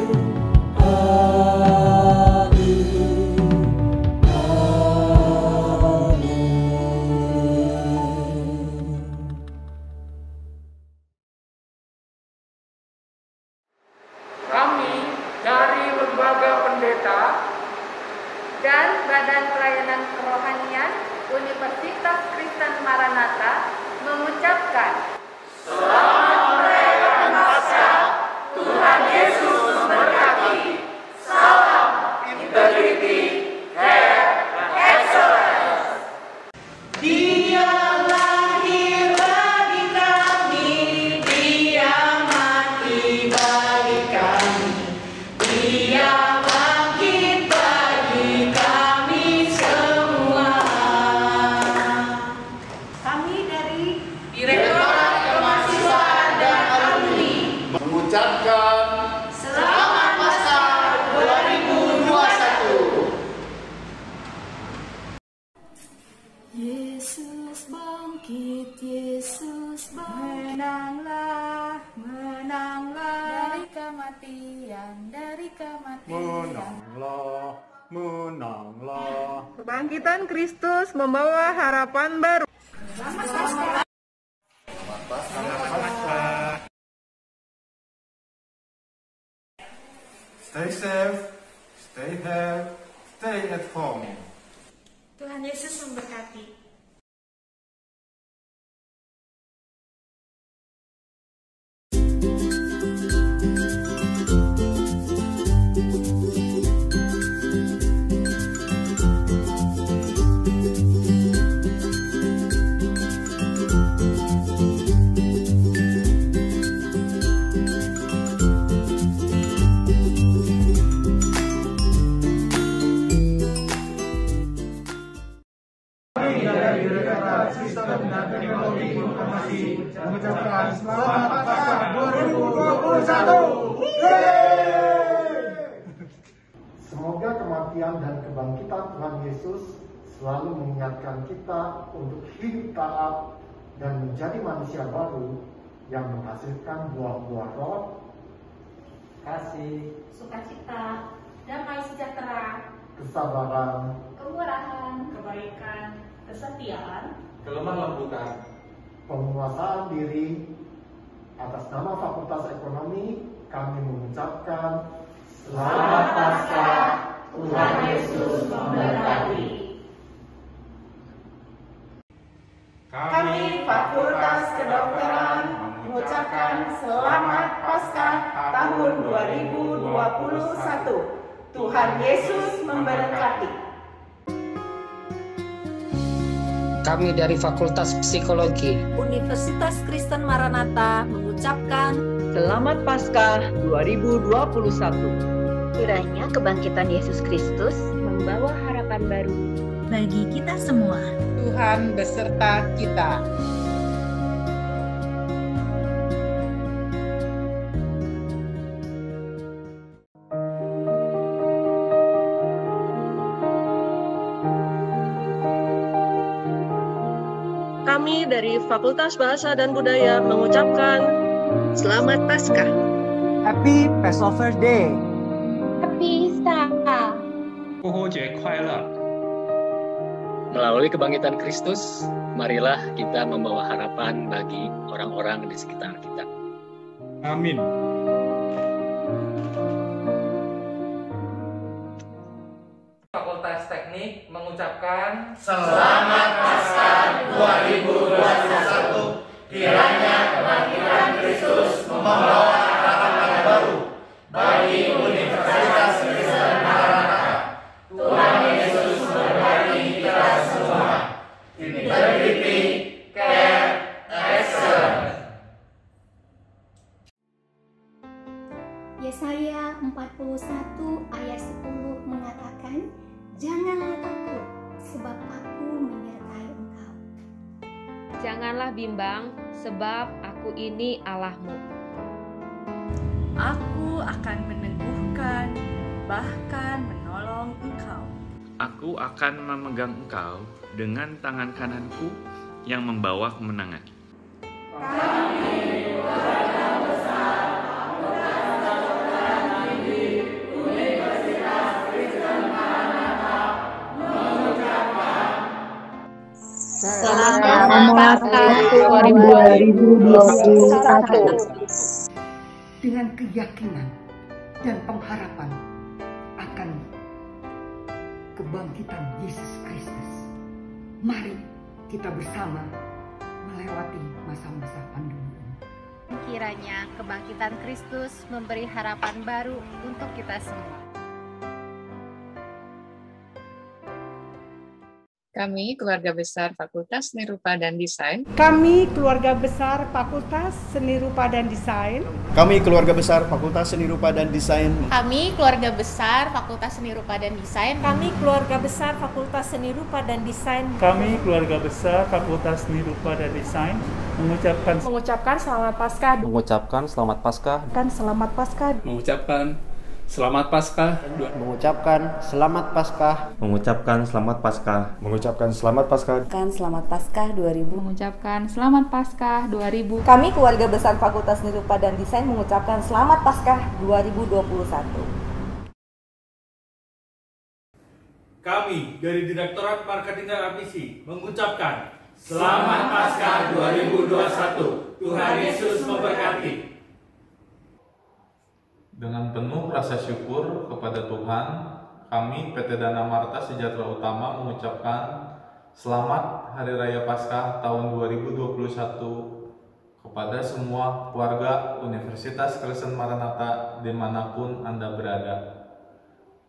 Kami dari Lembaga Pendeta dan Badan Pelayanan Kerohanian Universitas Kristen Maranatha mengucapkan Selamat Kristus menanglah, menanglah dari kematian, menanglah, menanglah. Kebangkitan Kristus membawa harapan baru. Selamat Paskah. Stay safe, stay healthy, stay at home. Tuhan Yesus memberkati. Mengucapkan selamat Paskah 2021. Semoga kematian dan kebangkitan Tuhan Yesus selalu mengingatkan kita untuk hidup taat dan menjadi manusia baru yang menghasilkan buah-buah roh, kasih, Sukacita, damai sejahtera, kesabaran, kemurahan, kebaikan, kesetiaan, kelemah lembutan, penguasaan diri. Atas nama Fakultas Ekonomi, kami mengucapkan Selamat Paskah, Tuhan Yesus memberkati. Kami Fakultas Kedokteran mengucapkan Selamat Paskah tahun 2021. Tuhan Yesus memberkati. Kami dari Fakultas Psikologi Universitas Kristen Maranatha mengucapkan Selamat Paskah 2021. Kiranya kebangkitan Yesus Kristus membawa harapan baru bagi kita semua. Tuhan beserta kita. Kami dari Fakultas Bahasa dan Budaya mengucapkan Selamat Paskah. Happy Passover Day. Happy Easter. 复活节快乐. Melalui kebangkitan Kristus, marilah kita membawa harapan bagi orang-orang di sekitar kita. Amin. Fakultas Teknik mengucapkan Selamat Paskah 2021. Kiranya kebangkitan Kristus membawa harapan baru bagi Universitas Kristen Maranatha. Tuhan Yesus memberkati kita semua. Integrity, care, excellence. Yesaya 41 ayat 10 mengatakan, janganlah takut, sebab aku menyertai engkau. Janganlah bimbang, sebab aku ini Allahmu. Aku akan meneguhkan, bahkan menolong engkau. Aku akan memegang engkau dengan tangan kananku yang membawa kemenangan. Kami keluarga besar Fakultas Tinggi Universitas Kristen Maranatha mengucapkan Selamat Paskah 2021. Dengan keyakinan dan pengharapan akan kebangkitan Yesus Kristus, mari kita bersama melewati masa-masa pandemi ini. Kiranya kebangkitan Kristus memberi harapan baru untuk kita semua. Kami keluarga besar Fakultas Seni Rupa dan Desain. Kami keluarga besar Fakultas Seni Rupa dan Desain. Kami keluarga besar Fakultas Seni Rupa dan Desain. Kami keluarga besar Fakultas Seni Rupa dan Desain. Kami keluarga besar Fakultas Seni Rupa dan Desain. Kami keluarga besar Fakultas Seni Rupa dan Desain mengucapkan Selamat Paskah. Mengucapkan Selamat Paskah. Selamat Paskah. Mengucapkan Selamat Paskah. Mengucapkan Selamat Paskah. Mengucapkan Selamat Paskah. Mengucapkan Selamat Paskah. Selamat Paskah 2000. Mengucapkan Selamat Paskah 2000. Kami keluarga besar Fakultas Seni Rupa dan Desain mengucapkan Selamat Paskah 2021. Kami dari Direktorat Marketing dan Admisi mengucapkan Selamat Paskah 2021. Tuhan Yesus memberkati. Dengan penuh rasa syukur kepada Tuhan, kami PT Dana Marta Sejahtera Utama mengucapkan Selamat Hari Raya Paskah tahun 2021 kepada semua keluarga Universitas Kristen Maranatha dimanapun Anda berada.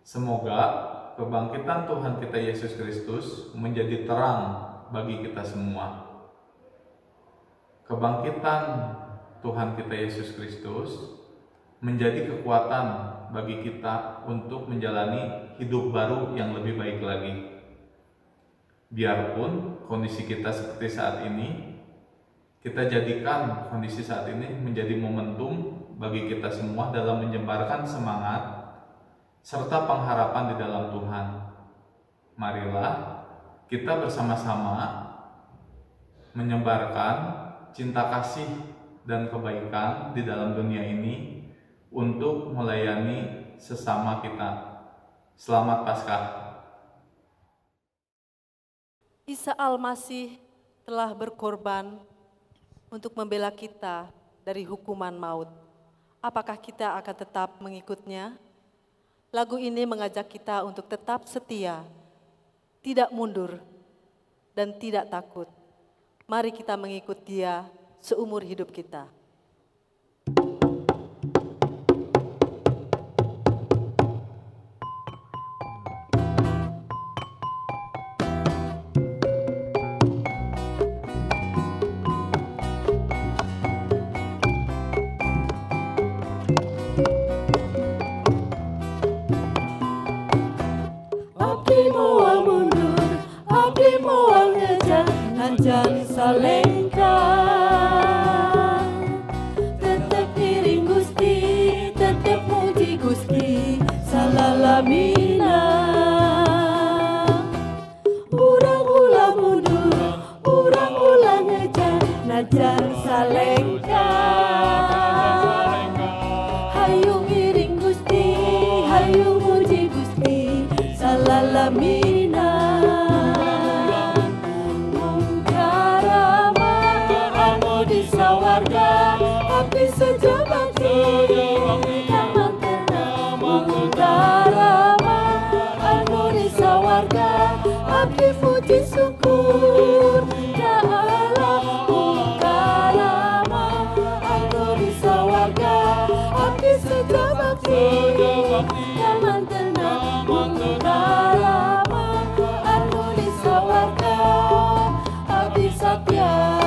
Semoga kebangkitan Tuhan kita Yesus Kristus menjadi terang bagi kita semua. Kebangkitan Tuhan kita Yesus Kristus menjadi kekuatan bagi kita untuk menjalani hidup baru yang lebih baik lagi. Biarpun kondisi kita seperti saat ini, kita jadikan kondisi saat ini menjadi momentum bagi kita semua dalam menyebarkan semangat serta pengharapan di dalam Tuhan. Marilah kita bersama-sama menyebarkan cinta kasih dan kebaikan di dalam dunia ini untuk melayani sesama kita. Selamat Paskah. Isa Al-Masih telah berkorban untuk membela kita dari hukuman maut. Apakah kita akan tetap mengikutnya? Lagu ini mengajak kita untuk tetap setia, tidak mundur, dan tidak takut. Mari kita mengikut Dia seumur hidup kita. Jangan salengkan, tetap iring Gusti, tetap muji Gusti, salalamina. Urang ulah mundur, urang ulah ngejar, najar salengkan. Hayu iring Gusti, hayu muji Gusti, salalamina. Api sejabakti, taman tenang, mengutaraman, Indonesia warga, api puji syukur, ya Allah, mengutaraman, Indonesia warga, api sejabakti, taman tenang, mengutaraman, Indonesia warga, api satya.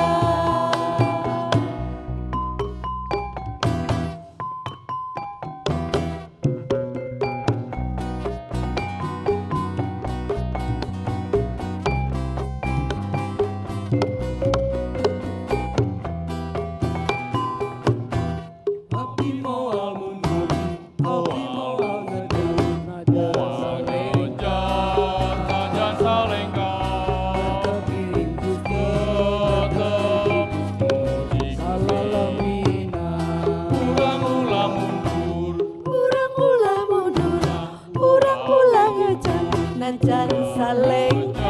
Najan salengkan,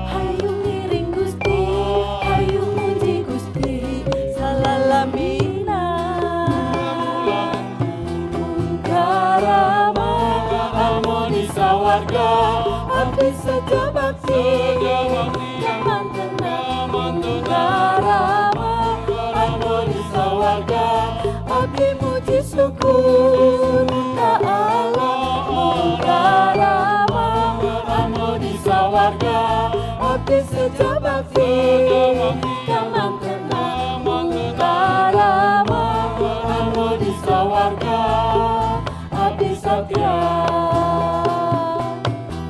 hayu ngiring Gusti, hayu muji Gusti, salalamina. Mungkarama, harmonisa warga, api sejabakti, taman tenang, mungkarama, harmonisa warga, api muji syukur, tak Allah. Mungkarama, harmonisa warga, api sejabakti, taman tenang, mungkarama, harmonisa warga, api satya.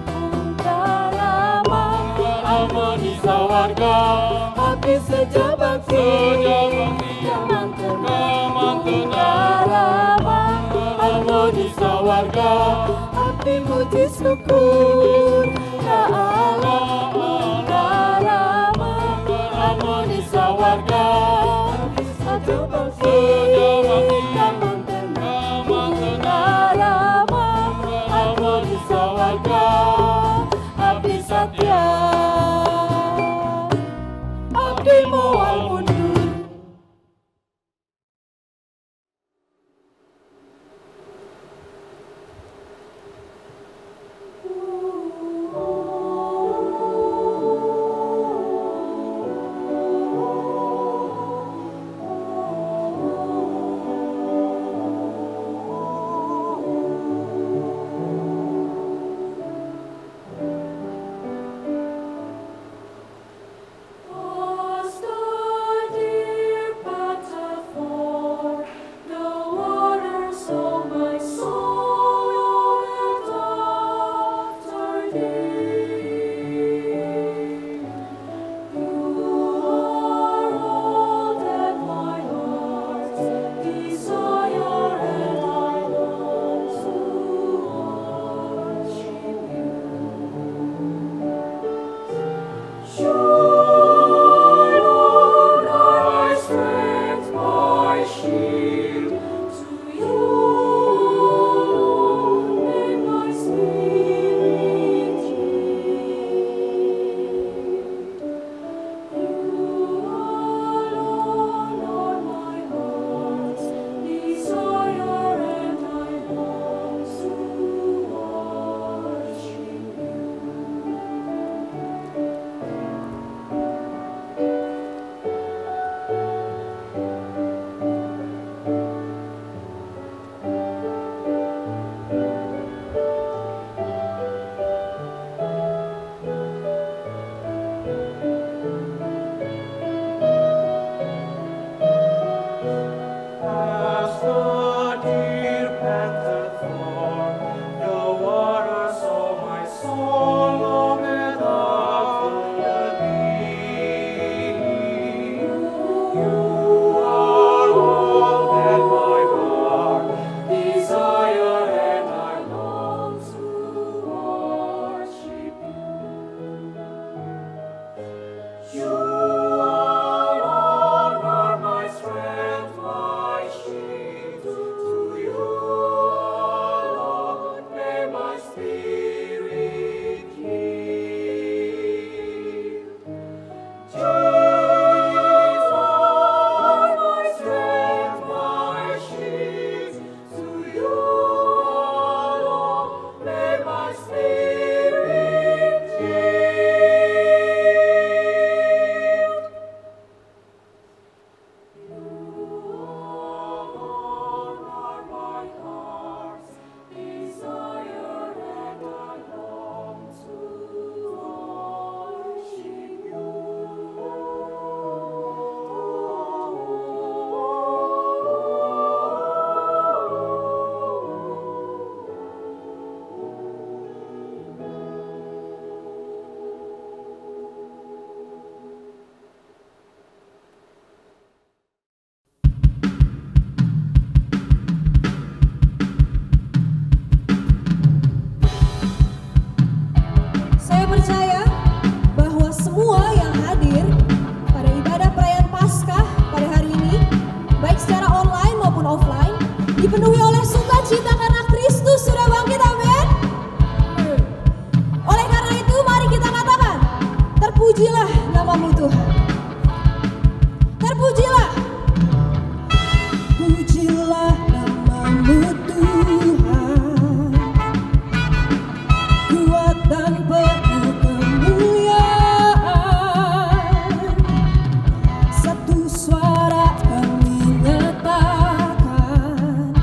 Mungkarama, harmonisa warga, api sejabakti, taman tenang, mungkarama, sawarga, abdi muji syukur ya Allah Rama harmoni sawarga, satu bangsa damang tenang Rama harmoni sawarga, abdi satya abdi moal mundur. dipenuhi oleh sukacita karena Kristus sudah bangkit, amin. Oleh karena itu mari kita katakan, terpujilah namamu Tuhan. Terpujilah. Pujilah namamu Tuhan, kuat dan penuh kemuliaan. Satu suara kami nyatakan,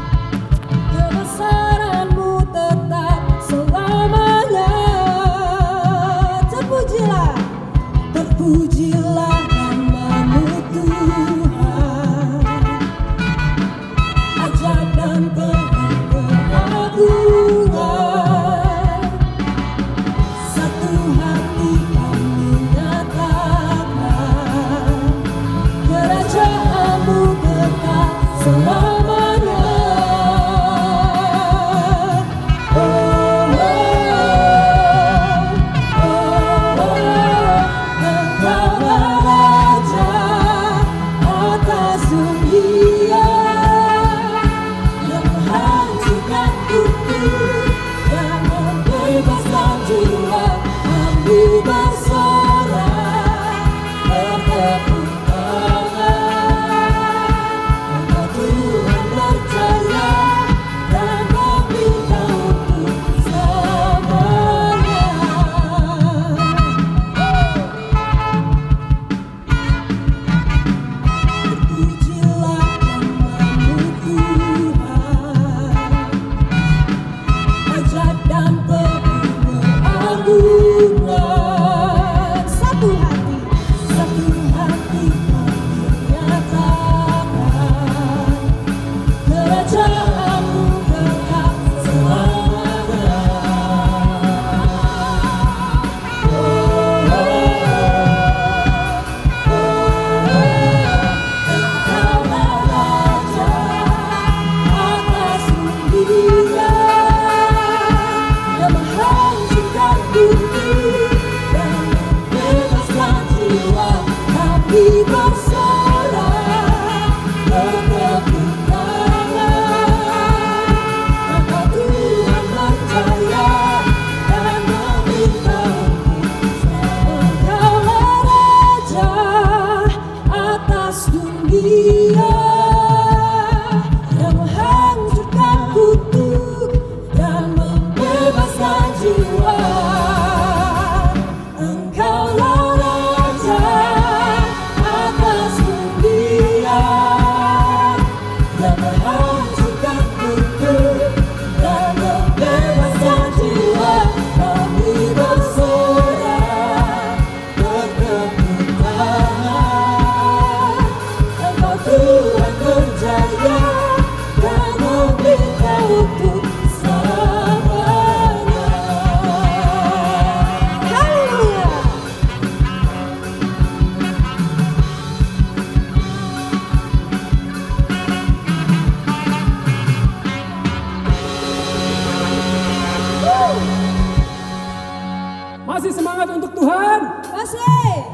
Masih semangat untuk Tuhan? Masih.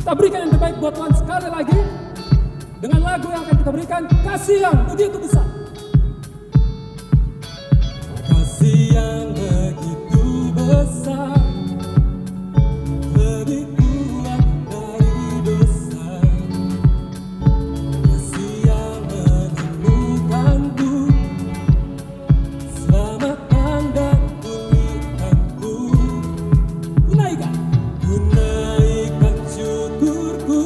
Kita berikan yang terbaik buat Tuhan sekali lagi. Dengan lagu yang akan kita berikan, kasih yang begitu besar. Kasih yang begitu besar, lebih kuat dari dosa. Kasih yang menemukanku, selamatkan dan pulihkanku. Ku naikkan syukurku,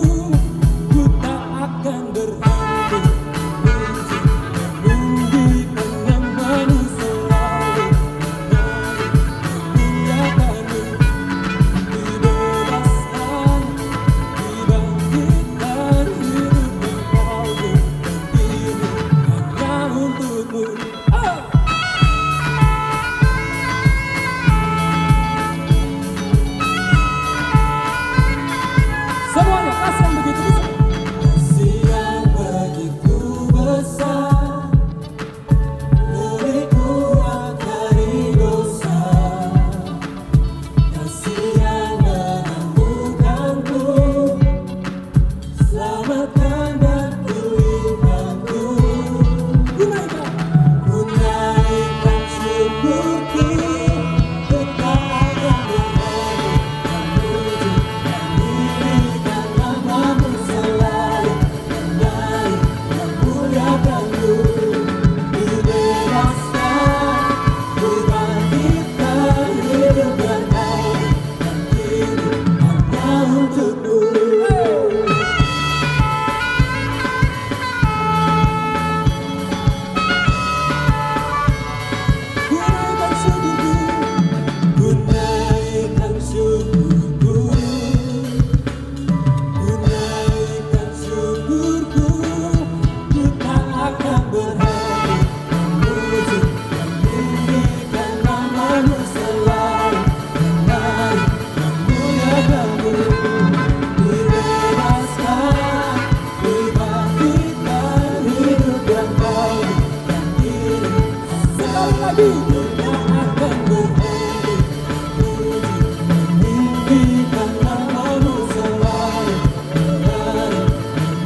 ku tak akan berhenti meninggikan namamu selalu. Memuliakanmu, dibebaskan, dibangkitkan, hidup engkau berdiri hanya untukmu. Semuanya kasih yang begitu besar. Kasih yang begitu besar, lebih kuat dari dosa. Kasih yang menemukanku, selamatkan dan pulihkanku. Ku naikkan syukurku, ku tak akan berhenti memuji namamu selalu. Menaik dan muliakanmu, dibebaskan, dibangkitkan, hidup yang kau dan kini hanya untukmu. Ku naikkan syukurku, ku naikkan syukurku, ku tak akan berhenti memuji dan meninggikan namamu selalu. Menaik dan muliakanmu, dibebaskan, dibangkitkan, hidup yang kau dan kini. Sekali lagi, ku tak akan berhenti memuji dan meninggikan namamu selalu. Menaik dan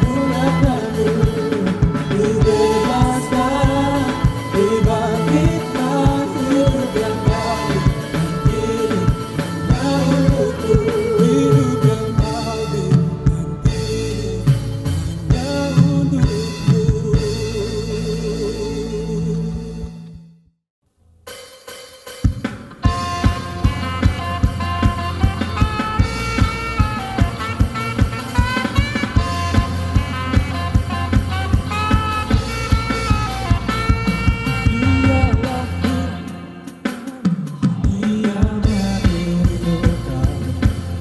muliakanmu, dibebaskan, dibangkitkan, hidup yang kau dan kini hanya untukku. Hidup yang kau dan kini hanya untukku.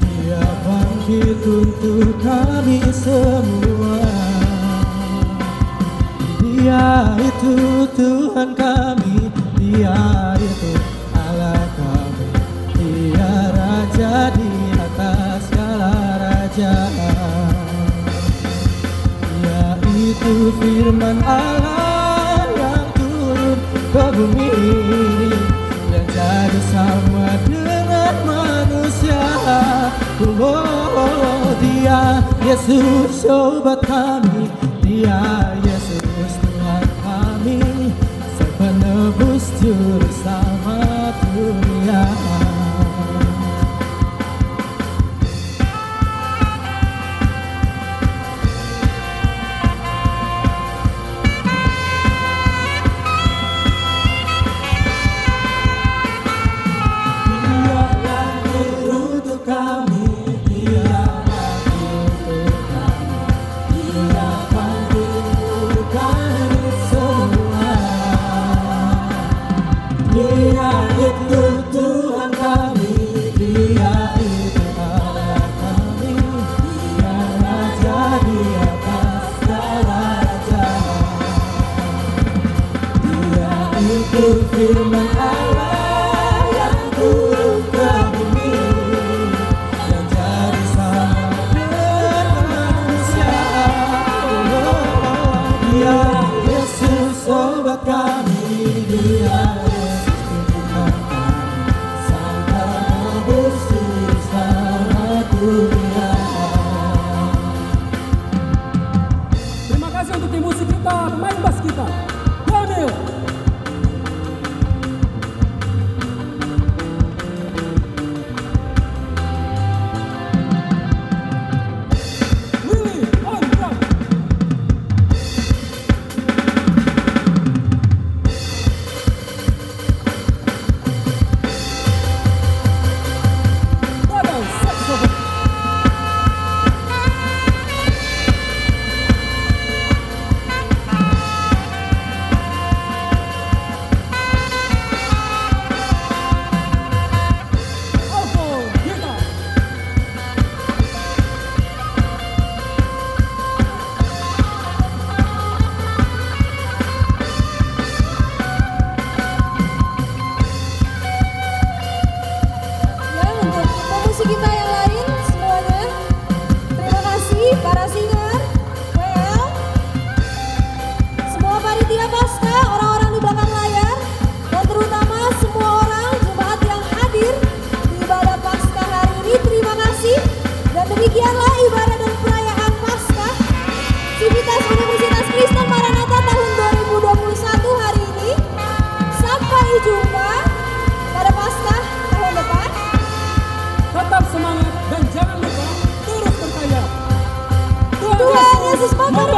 Dia bangkit untuk kami semua. Dia itu Tuhan kami, Dia itu Allah kami. Dia Raja di atas segala raja. Dia itu firman Allah yang turun ke bumi ini dan jadi sama dengan manusia. Oh, Dia Dia Yesus obat kami, Dia Yesus Tuhan kami, penebus juru selamat dunia. Firman Allah yang turun ke bumi, yang jadi sama dengan manusia. Dia Yesus obat kami, Dia Yesus Tuhan kami, Sang penebus juru selamat dunia. Terima kasih untuk tim musik kita, pemain bass kita, Daniel. Demikianlah ibadah dan perayaan Paskah Sivitas Universitas Kristen Maranatha tahun 2021 hari ini. Sampai jumpa pada Paskah tahun depan. Tetap semangat dan jangan lupa terus percaya. Tuhan Yesus memberkati.